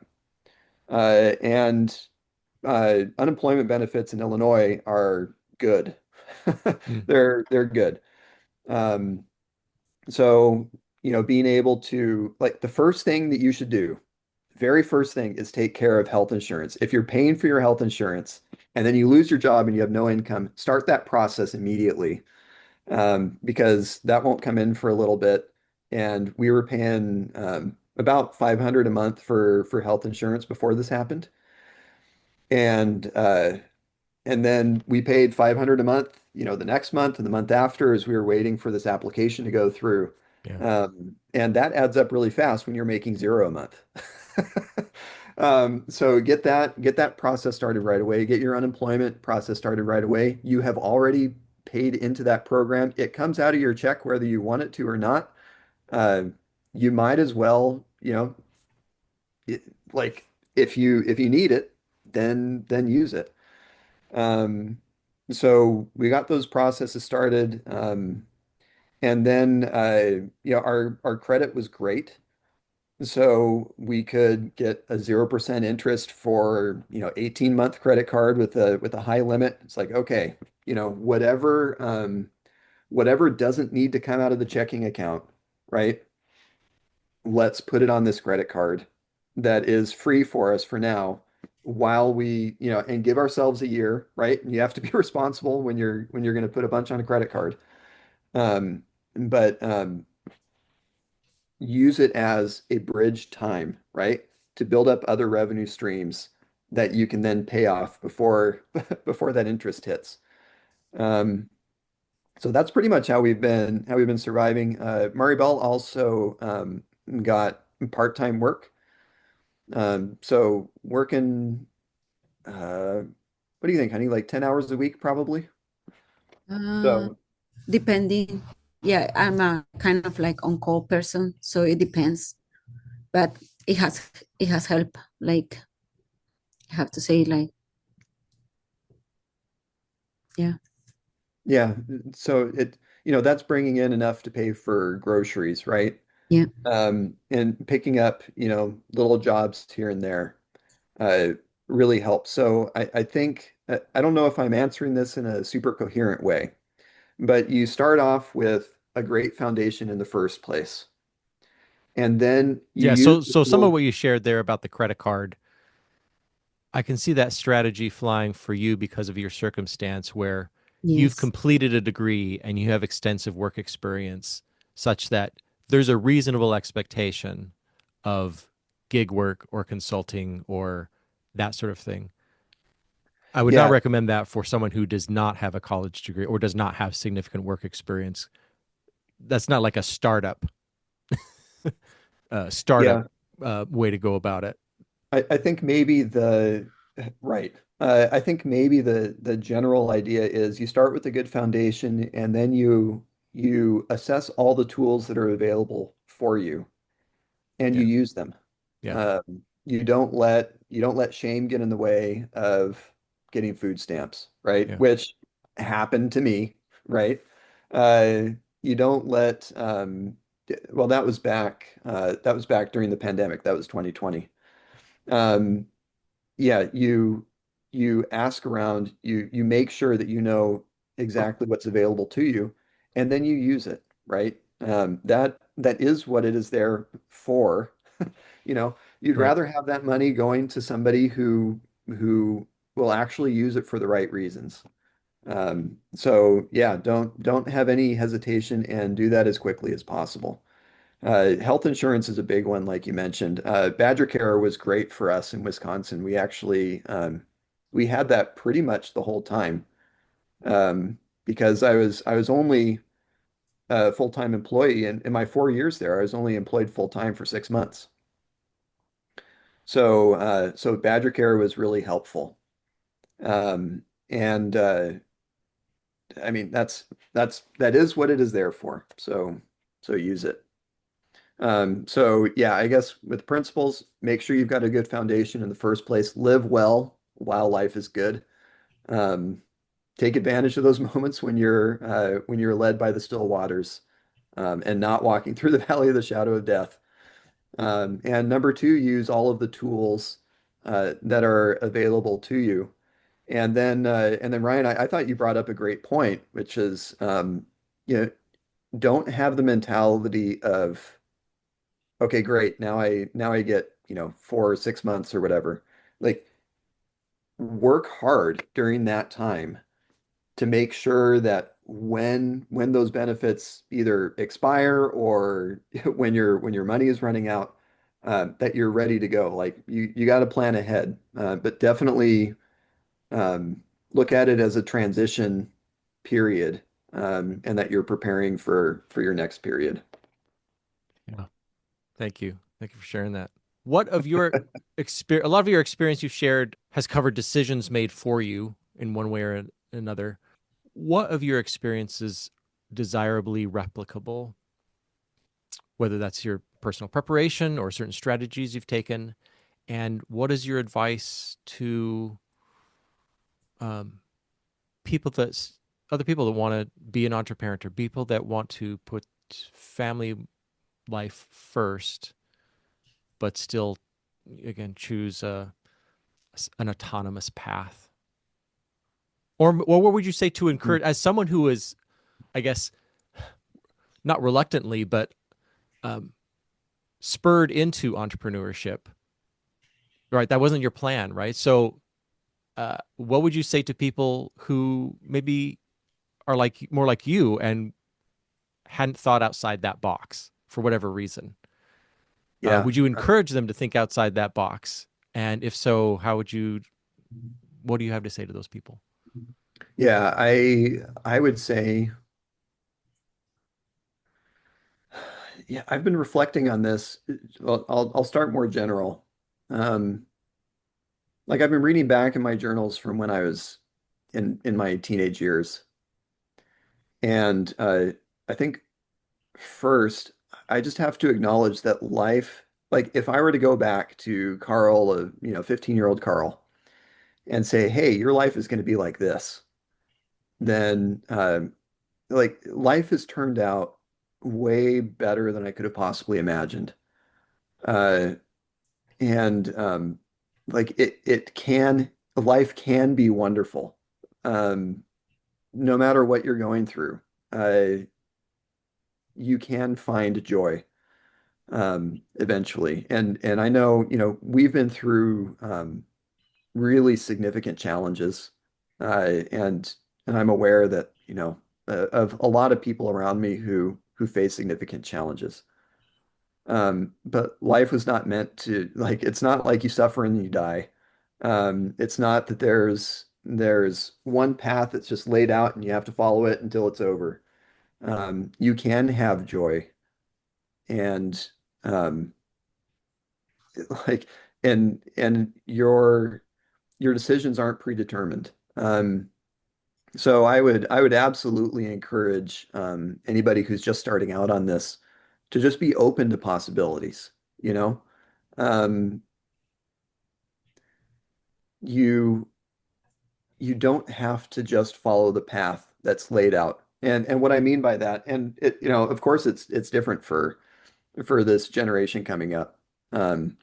and unemployment benefits in Illinois are good. Mm, They're good. Um, so being able to, like, the first thing that you should do, very first thing, is take care of health insurance. If you're paying for your health insurance and then you lose your job and you have no income, start that process immediately, because that won't come in for a little bit. And we were paying about 500 a month for health insurance before this happened. And and then we paid 500 a month, the next month and the month after, as we were waiting for this application to go through. yeah. And that adds up really fast when you're making zero a month. So get that process started right away. Get your unemployment process started right away. You have already paid into that program. It comes out of your check whether you want it to or not. Uh, you might as well, it, like, if you need it, then use it. Um, so we got those processes started, and then our credit was great. So we could get a 0% interest for 18-month credit card with a high limit. It's like, okay, whatever doesn't need to come out of the checking account, right? Let's put it on this credit card that is free for us for now, while and give ourselves a year, right? And you have to be responsible when you're going to put a bunch on a credit card. But use it as a bridge time, right? To build up other revenue streams that you can then pay off before before that interest hits. Um, so that's pretty much how we've been surviving. Maribel also got part-time work. So working what do you think, honey? Like 10 hours a week probably. Uh, So Depending. Yeah, I'm a kind of like on-call person, so it depends. But it has it has helped. Like I have to say, like yeah, yeah, so that's bringing in enough to pay for groceries, right? yeah, And picking up, little jobs here and there uh, really helps. So I think, I don't know if I'm answering this in a super coherent way, but you start off with a great foundation in the first place. And then you Yeah. use So the some of tools. what you shared there about the credit card, I can see that strategy flying for you because of your circumstance where you've yes, completed a degree and you have extensive work experience such that there's a reasonable expectation of gig work or consulting or that sort of thing. I would not Yeah, recommend that for someone who does not have a college degree or does not have significant work experience. That's not like a startup yeah. way to go about it. I think maybe right. I think maybe the general idea is you start with a good foundation and then you assess all the tools that are available for you and you Yeah. use them. Yeah. You don't let shame get in the way of getting food stamps, right? Yeah. Which happened to me, right? Uh, you don't let well, that was back during the pandemic. That was 2020. Um, yeah, you ask around, you make sure that you know exactly what's available to you, and then you use it, right? That is what it is there for. You'd Right. rather have that money going to somebody who will actually use it for the right reasons. So yeah, don't have any hesitation and do that as quickly as possible. Health insurance is a big one, like you mentioned. Badger Care was great for us in Wisconsin. We had that pretty much the whole time because I was only a full-time employee, and in my 4 years there, I was only employed full-time for 6 months. So Badger Care was really helpful. And I mean that is what it is there for. So use it. So yeah, I guess with principles, make sure you've got a good foundation in the first place. Live well while life is good. Um, take advantage of those moments when you're led by the still waters, and not walking through the valley of the shadow of death. And number two, use all of the tools that are available to you. And then Ryan, I thought you brought up a great point, which is you know, don't have the mentality of okay, great. Now I get, 4 or 6 months or whatever. Like work hard during that time to make sure that when those benefits either expire or when your money is running out, that you're ready to go. Like you got to plan ahead, but definitely um, look at it as a transition period, and that you're preparing for your next period. Yeah. Thank you. Thank you for sharing that. What of your experience, a lot of your experience you've shared has covered decisions made for you in one way or another. What of your experience is desirably replicable, whether that's your personal preparation or certain strategies you've taken? And what is your advice to um, people that other people that want to be an entrepreneur, or people that want to put family life first, but still, again, choose an autonomous path? Or what would you say to encourage, as someone who is, I guess, not reluctantly, but um, spurred into entrepreneurship, right? That wasn't your plan, right? So, what would you say to people who maybe are like more like you and hadn't thought outside that box for whatever reason. Yeah. Would you encourage them to think outside that box? And if so, how would you, what do you have to say to those people? Yeah, I would say, yeah, I've been reflecting on this. Well, I'll start more general. Um, like I've been reading back in my journals from when I was in my teenage years, and I think first I just have to acknowledge that life, like if I were to go back to Karl, 15-year-old Karl, and say, "Hey, your life is going to be like this," then like life has turned out way better than I could have possibly imagined. Uh, and like life can be wonderful. Um, no matter what you're going through, uh, you can find joy eventually. And I know, we've been through really significant challenges, and I'm aware that, of a lot of people around me who face significant challenges. But life was not meant to, like, it's not like you suffer and you die. It's not that there's one path that's just laid out and you have to follow it until it's over. You can have joy and um, like and your decisions aren't predetermined. So I would absolutely encourage anybody who's just starting out on this to just be open to possibilities, you know? Um, you you don't have to just follow the path that's laid out. And what I mean by that, and of course it's different for this generation coming up. Um,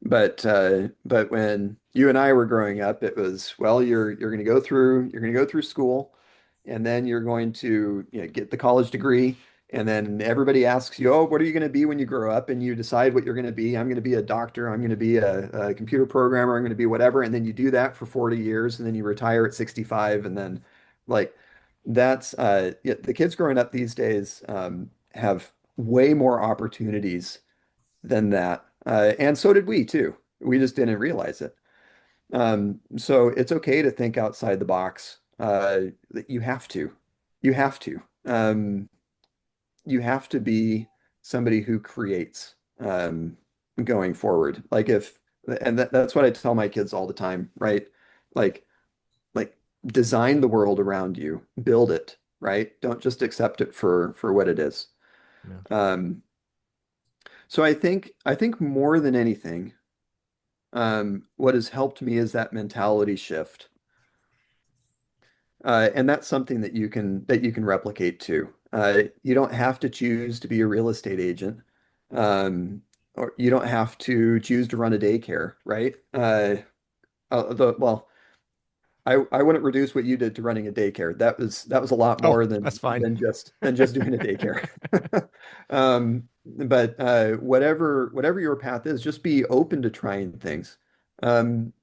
but when you and I were growing up, it was, well, you're going to go through school, and then you're going to, get the college degree, and then everybody asks you, oh, what are you going to be when you grow up? And you decide what you're going to be. I'm going to be a doctor. I'm going to be a computer programmer. I'm going to be whatever. And then you do that for 40 years, and then you retire at 65, and then like that's yeah, the kids growing up these days have way more opportunities than that. And so did we too. We just didn't realize it. So it's okay to think outside the box. You have to. You have to. You have to be somebody who creates going forward. And that's what I tell my kids all the time, right? Like, like design the world around you, build it, right? Don't just accept it for what it is. Yeah. So I think more than anything, what has helped me is that mentality shift, and that's something that you can replicate too. You don't have to choose to be a real estate agent, or you don't have to choose to run a daycare, right? Well, I wouldn't reduce what you did to running a daycare. That was a lot Oh, more that's than fine. than just doing a daycare. But whatever your path is, just be open to trying things.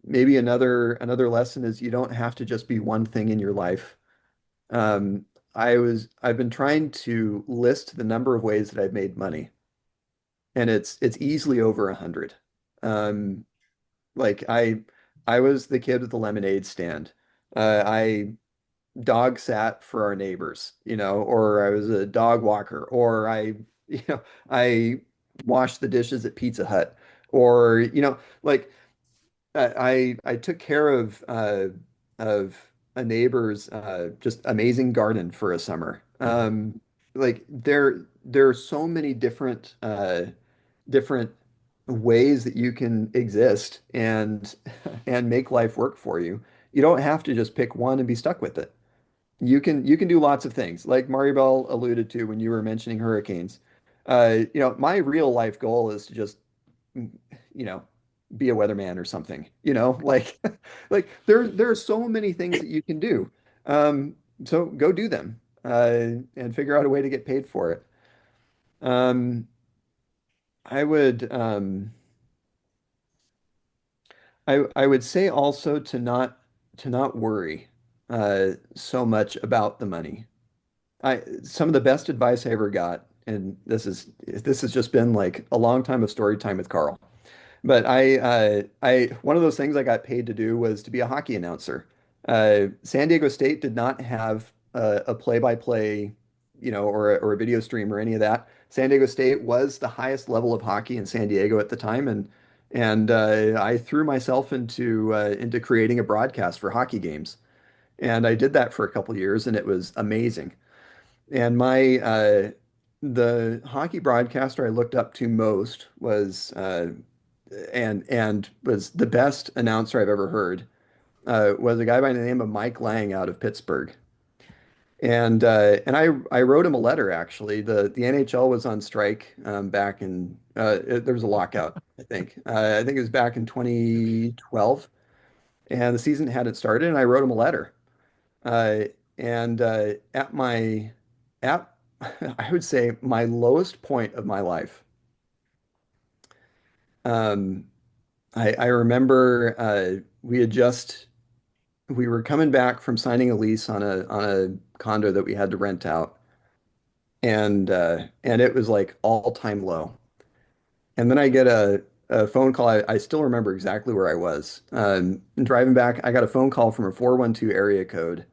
Maybe another lesson is you don't have to just be one thing in your life. I've been trying to list the number of ways that I've made money, and it's easily over 100. Um, like I was the kid with the lemonade stand. I dog sat for our neighbors, or I was a dog walker, or you know, I washed the dishes at Pizza Hut, or like I took care of a neighbor's just amazing garden for a summer. Mhm. Like there are so many different ways that you can exist and make life work for you. You don't have to just pick one and be stuck with it. You can do lots of things, like Maribel alluded to when you were mentioning hurricanes. My real life goal is to just, you know, be a weatherman or something. Like there are so many things that you can do. So go do them, and figure out a way to get paid for it. Um, I would I would say also to not worry so much about the money. some of the best advice I ever got, and this has just been like a long time of story time with Karl. But one of those things I got paid to do was to be a hockey announcer. San Diego State did not have a play-by-play, or a video stream or any of that. San Diego State was the highest level of hockey in San Diego at the time, and I threw myself into creating a broadcast for hockey games, and I did that for a couple years, and it was amazing. And the hockey broadcaster I looked up to most and was the best announcer I've ever heard, was a guy by the name of Mike Lang out of Pittsburgh. And I wrote him a letter actually. The NHL was on strike back in there was a lockout, I think. I think it was back in 2012, and the season hadn't started, and I wrote him a letter. Uh, and at my at I would say my lowest point of my life. Um, I remember we were coming back from signing a lease on a condo that we had to rent out, and it was like all-time low. And then I get a phone call. I still remember exactly where I was. Driving back, I got a phone call from a 412 area code,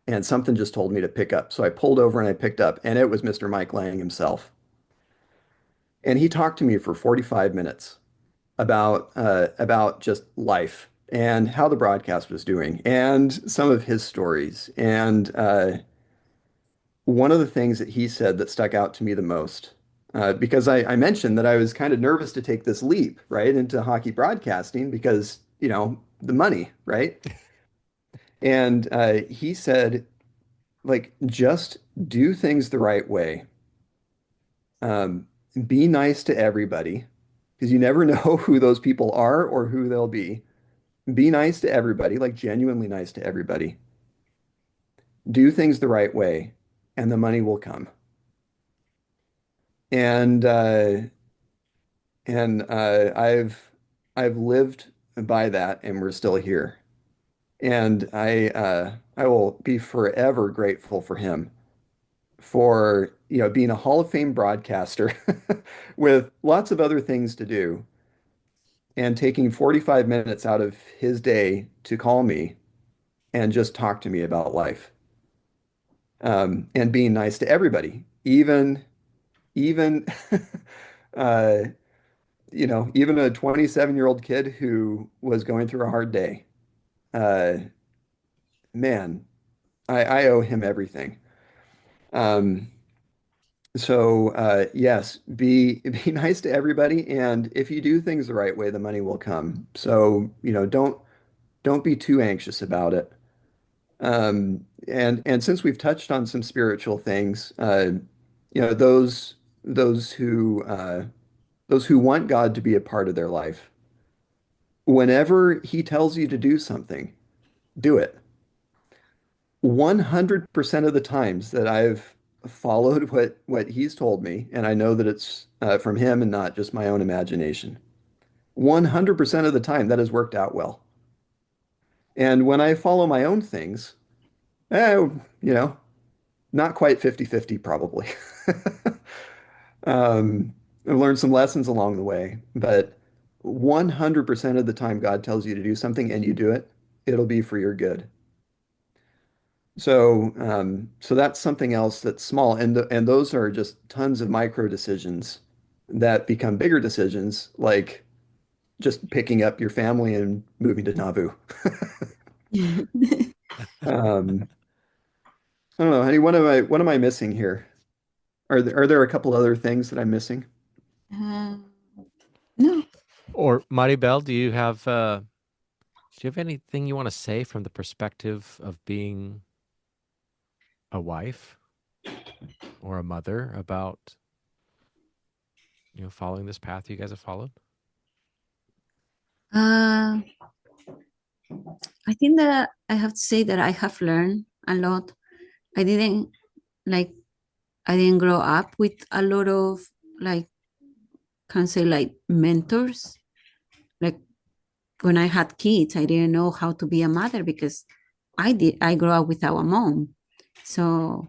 and something just told me to pick up. So I pulled over and I picked up, and it was Mr. Mike Lang himself. And he talked to me for 45 minutes about just life and how the broadcast was doing and some of his stories. And one of the things that he said that stuck out to me the most, because I mentioned that I was kind of nervous to take this leap, right, into hockey broadcasting because, the money, right? And he said, like, just do things the right way. Um, be nice to everybody because you never know who those people are or who they'll be. Be nice to everybody, like genuinely nice to everybody. Do things the right way, and the money will come. And I've lived by that, and we're still here. And I will be forever grateful for him for being a Hall of Fame broadcaster with lots of other things to do and taking 45 minutes out of his day to call me and just talk to me about life, and being nice to everybody, even uh, even a 27-year-old kid who was going through a hard day. Uh, Man, I owe him everything. Um, so yes, be nice to everybody, and if you do things the right way, the money will come. So, don't be too anxious about it. And since we've touched on some spiritual things, you know, those those who uh, those who want God to be a part of their life, whenever He tells you to do something, do it. 100% of the times that I've followed what He's told me, and I know that it's from Him and not just my own imagination. 100% of the time that has worked out well. And when I follow my own things, eh, you know, not quite 50-50 probably. I've learned some lessons along the way, but 100% of the time God tells you to do something and you do it, it'll be for your good. So that's something else that's small, and those are just tons of micro decisions that become bigger decisions, like just picking up your family and moving to Nauvoo. Um, I don't know, honey, what am I missing here? Are there a couple other things that I'm missing? Uh, no. Or Maribel, do you have anything you want to say from the perspective of being a wife or a mother about, following this path you guys have followed? Uh, I think that I have to say that I have learned a lot. I didn't like I didn't grow up with a lot of like can say like mentors. Like when I had kids, I didn't know how to be a mother because I grew up without a mom. So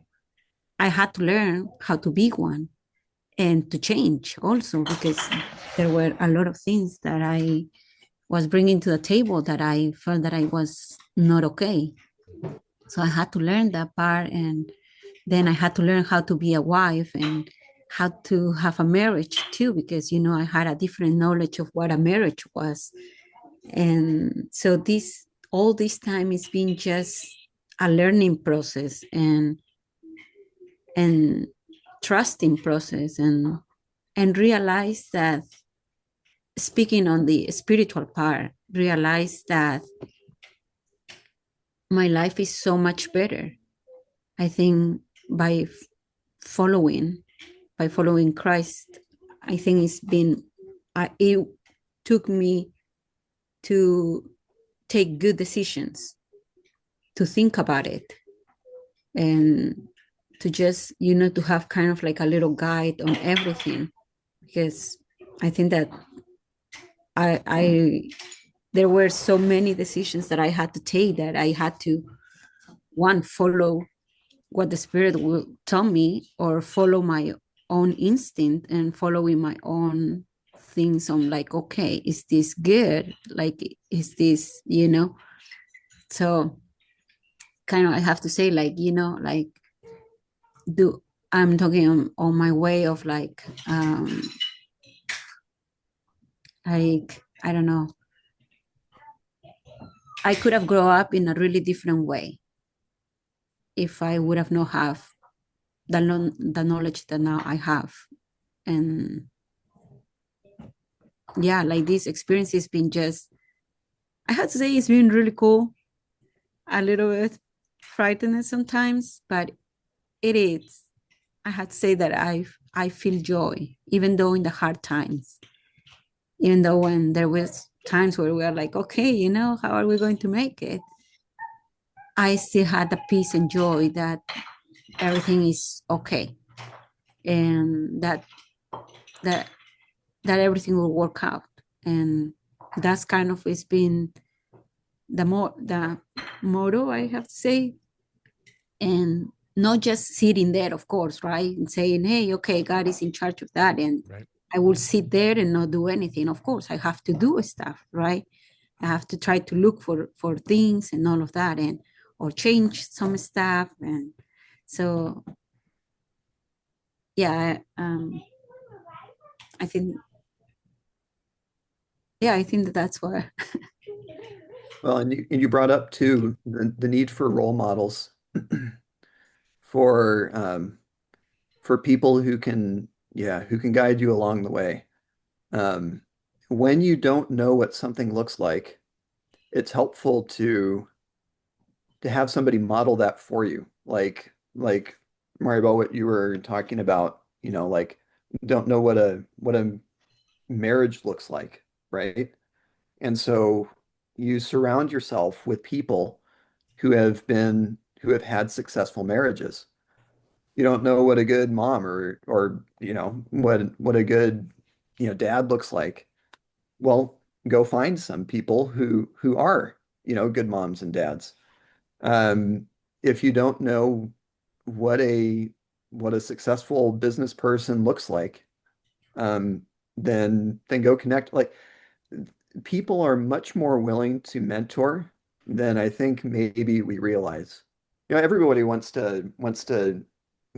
I had to learn how to be one and to change also, because there were a lot of things that I was bringing to the table that I felt that I was not okay. So I had to learn that part. And then I had to learn how to be a wife and how to have a marriage too, because, I had a different knowledge of what a marriage was. And so all this time has been just a learning process and trusting process, and realize that, speaking on the spiritual part, realize that my life is so much better. I think by following Christ, I think it took me to take good decisions, to think about it, and to just, to have kind of like a little guide on everything. Because I think that I there were so many decisions that I had to take, that I had to, one, follow what the spirit will tell me, or follow my own instinct and following my own things on, like, okay, is this good? Like, is this, so kind of, I have to say, like, like, do I'm talking on my way of, like, I don't know, I could have grown up in a really different way if I would have not have the knowledge that now I have. And yeah, like, this experience has been just, I have to say, it's been really cool, a little bit frightening sometimes, but it is. I have to say that I feel joy, even though in the hard times, even though when there was times where we are like, okay, how are we going to make it? I still had the peace and joy that everything is okay, and that that everything will work out. And that's kind of, it's been the motto, I have to say. And not just sitting there, of course, right, and saying, hey, okay, God is in charge of that, and Right. I will sit there and not do anything. Of course, I have to do stuff, right? I have to try to look for things and all of that, and or change some stuff. And so, yeah, I think, yeah, I think that that's what. Well, and you brought up too the need for role models for for people who can, yeah, who can guide you along the way. Um, when you don't know what something looks like, it's helpful to have somebody model that for you. Like Maribel, what you were talking about, like, don't know what a marriage looks like, right? And so you surround yourself with people who have had successful marriages. You don't know what a good mom or what a good dad looks like. Well, go find some people who are good moms and dads. If you don't know what a successful business person looks like, um, then go connect. Like, people are much more willing to mentor than I think maybe we realize. Everybody wants to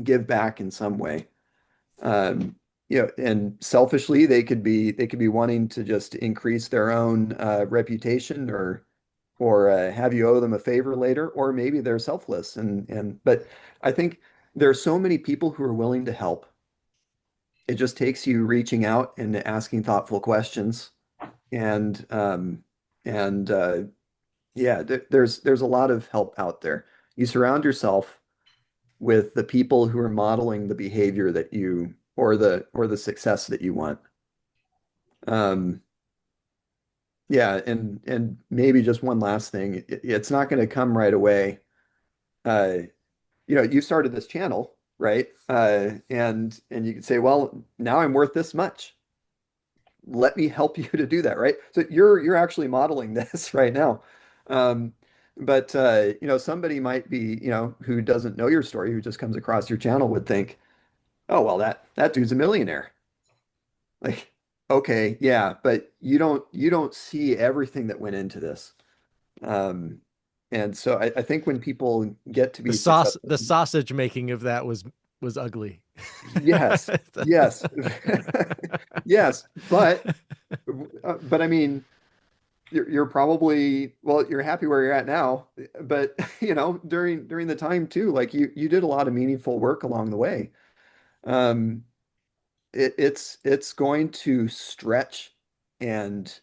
give back in some way. Um, and selfishly, they could be wanting to just increase their own reputation, or have you owe them a favor later, or maybe they're selfless. But I think there are so many people who are willing to help. It just takes you reaching out and asking thoughtful questions. And and yeah, there's a lot of help out there. You surround yourself with the people who are modeling the behavior that you or the success that you want. Um, yeah, and maybe just one last thing. It's not going to come right away. Uh, you started this channel, right? And you could say, well, now I'm worth this much. Let me help you to do that, right? So you're actually modeling this right now. Um, But somebody might be, who doesn't know your story, who just comes across your channel would think, oh, well, that dude's a millionaire. Like, okay, yeah, but you don't see everything that went into this. Um, and so I think when people get to be successful, The sausage making of that was ugly. yes, yes, yes, but I mean, you're probably, well, you're happy where you're at now, but during the time too, like you did a lot of meaningful work along the way. Um, it's going to stretch and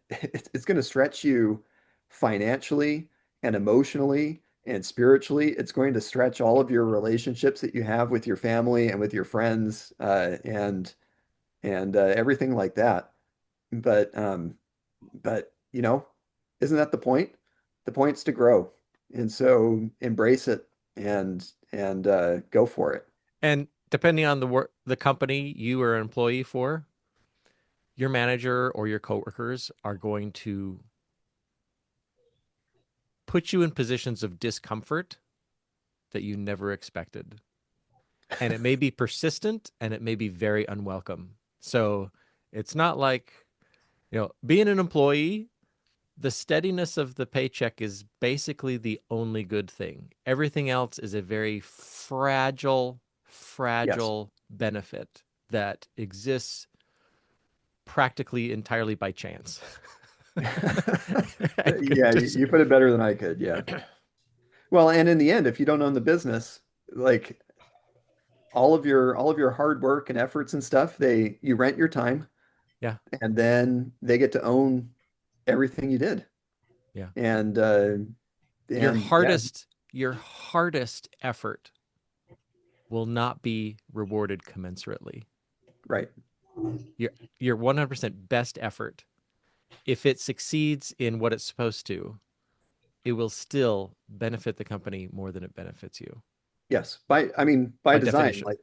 it's going to stretch you financially and emotionally and spiritually. It's going to stretch all of your relationships that you have with your family and with your friends and everything like that. But isn't that the point? The point's to grow. And so embrace it and go for it. And depending on the company you are an employee for, your manager or your coworkers are going to put you in positions of discomfort that you never expected. And it may be persistent and it may be very unwelcome. So it's not like, being an employee, the steadiness of the paycheck is basically the only good thing. Everything else is a very fragile, Yes. fragile benefit that exists practically entirely by chance. Yeah, you put it better than I could. Yeah. Well, and in the end, if you don't own the business, like all of your hard work and efforts and stuff, you rent your time Yeah, and then they get to own everything you did. yeah. And Your and yeah, hardest, your hardest effort will not be rewarded commensurately. right. Your your 100% best effort, if it succeeds in what it's supposed to, it will still benefit the company more than it benefits you Yes. By by design, definition like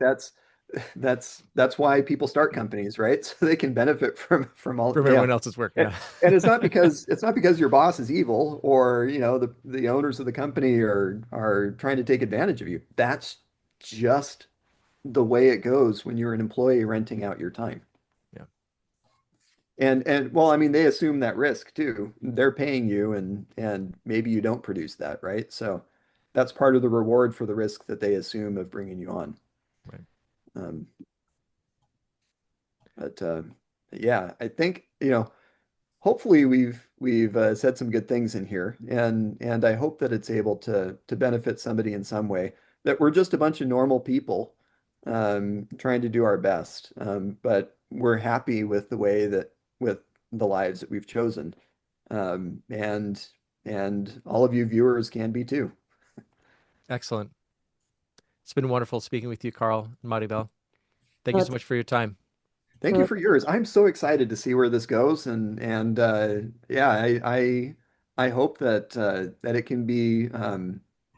that's why people start companies, right? So they can benefit from all, from yeah. everyone else's work. And, Yeah. and it's not because your boss is evil or, the owners of the company are trying to take advantage of you. That's just the way it goes when you're an employee renting out your time. Yeah. And well, they assume that risk too. They're paying you and maybe you don't produce that, right? So that's part of the reward for the risk that they assume of bringing you on. Right. Um, but yeah, I think, hopefully we've said some good things in here, and I hope that it's able to benefit somebody in some way. That we're just a bunch of normal people trying to do our best, but we're happy with the way that with the lives that we've chosen, and all of you viewers can be too. Excellent. It's been wonderful speaking with you, Karl and Maribel. Thank you Uh, so much for your time. Thank you for yours. I'm so excited to see where this goes, and yeah, I hope that it can be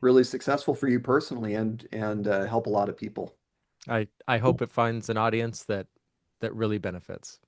really successful for you personally and help a lot of people. I hope it finds an audience that really benefits.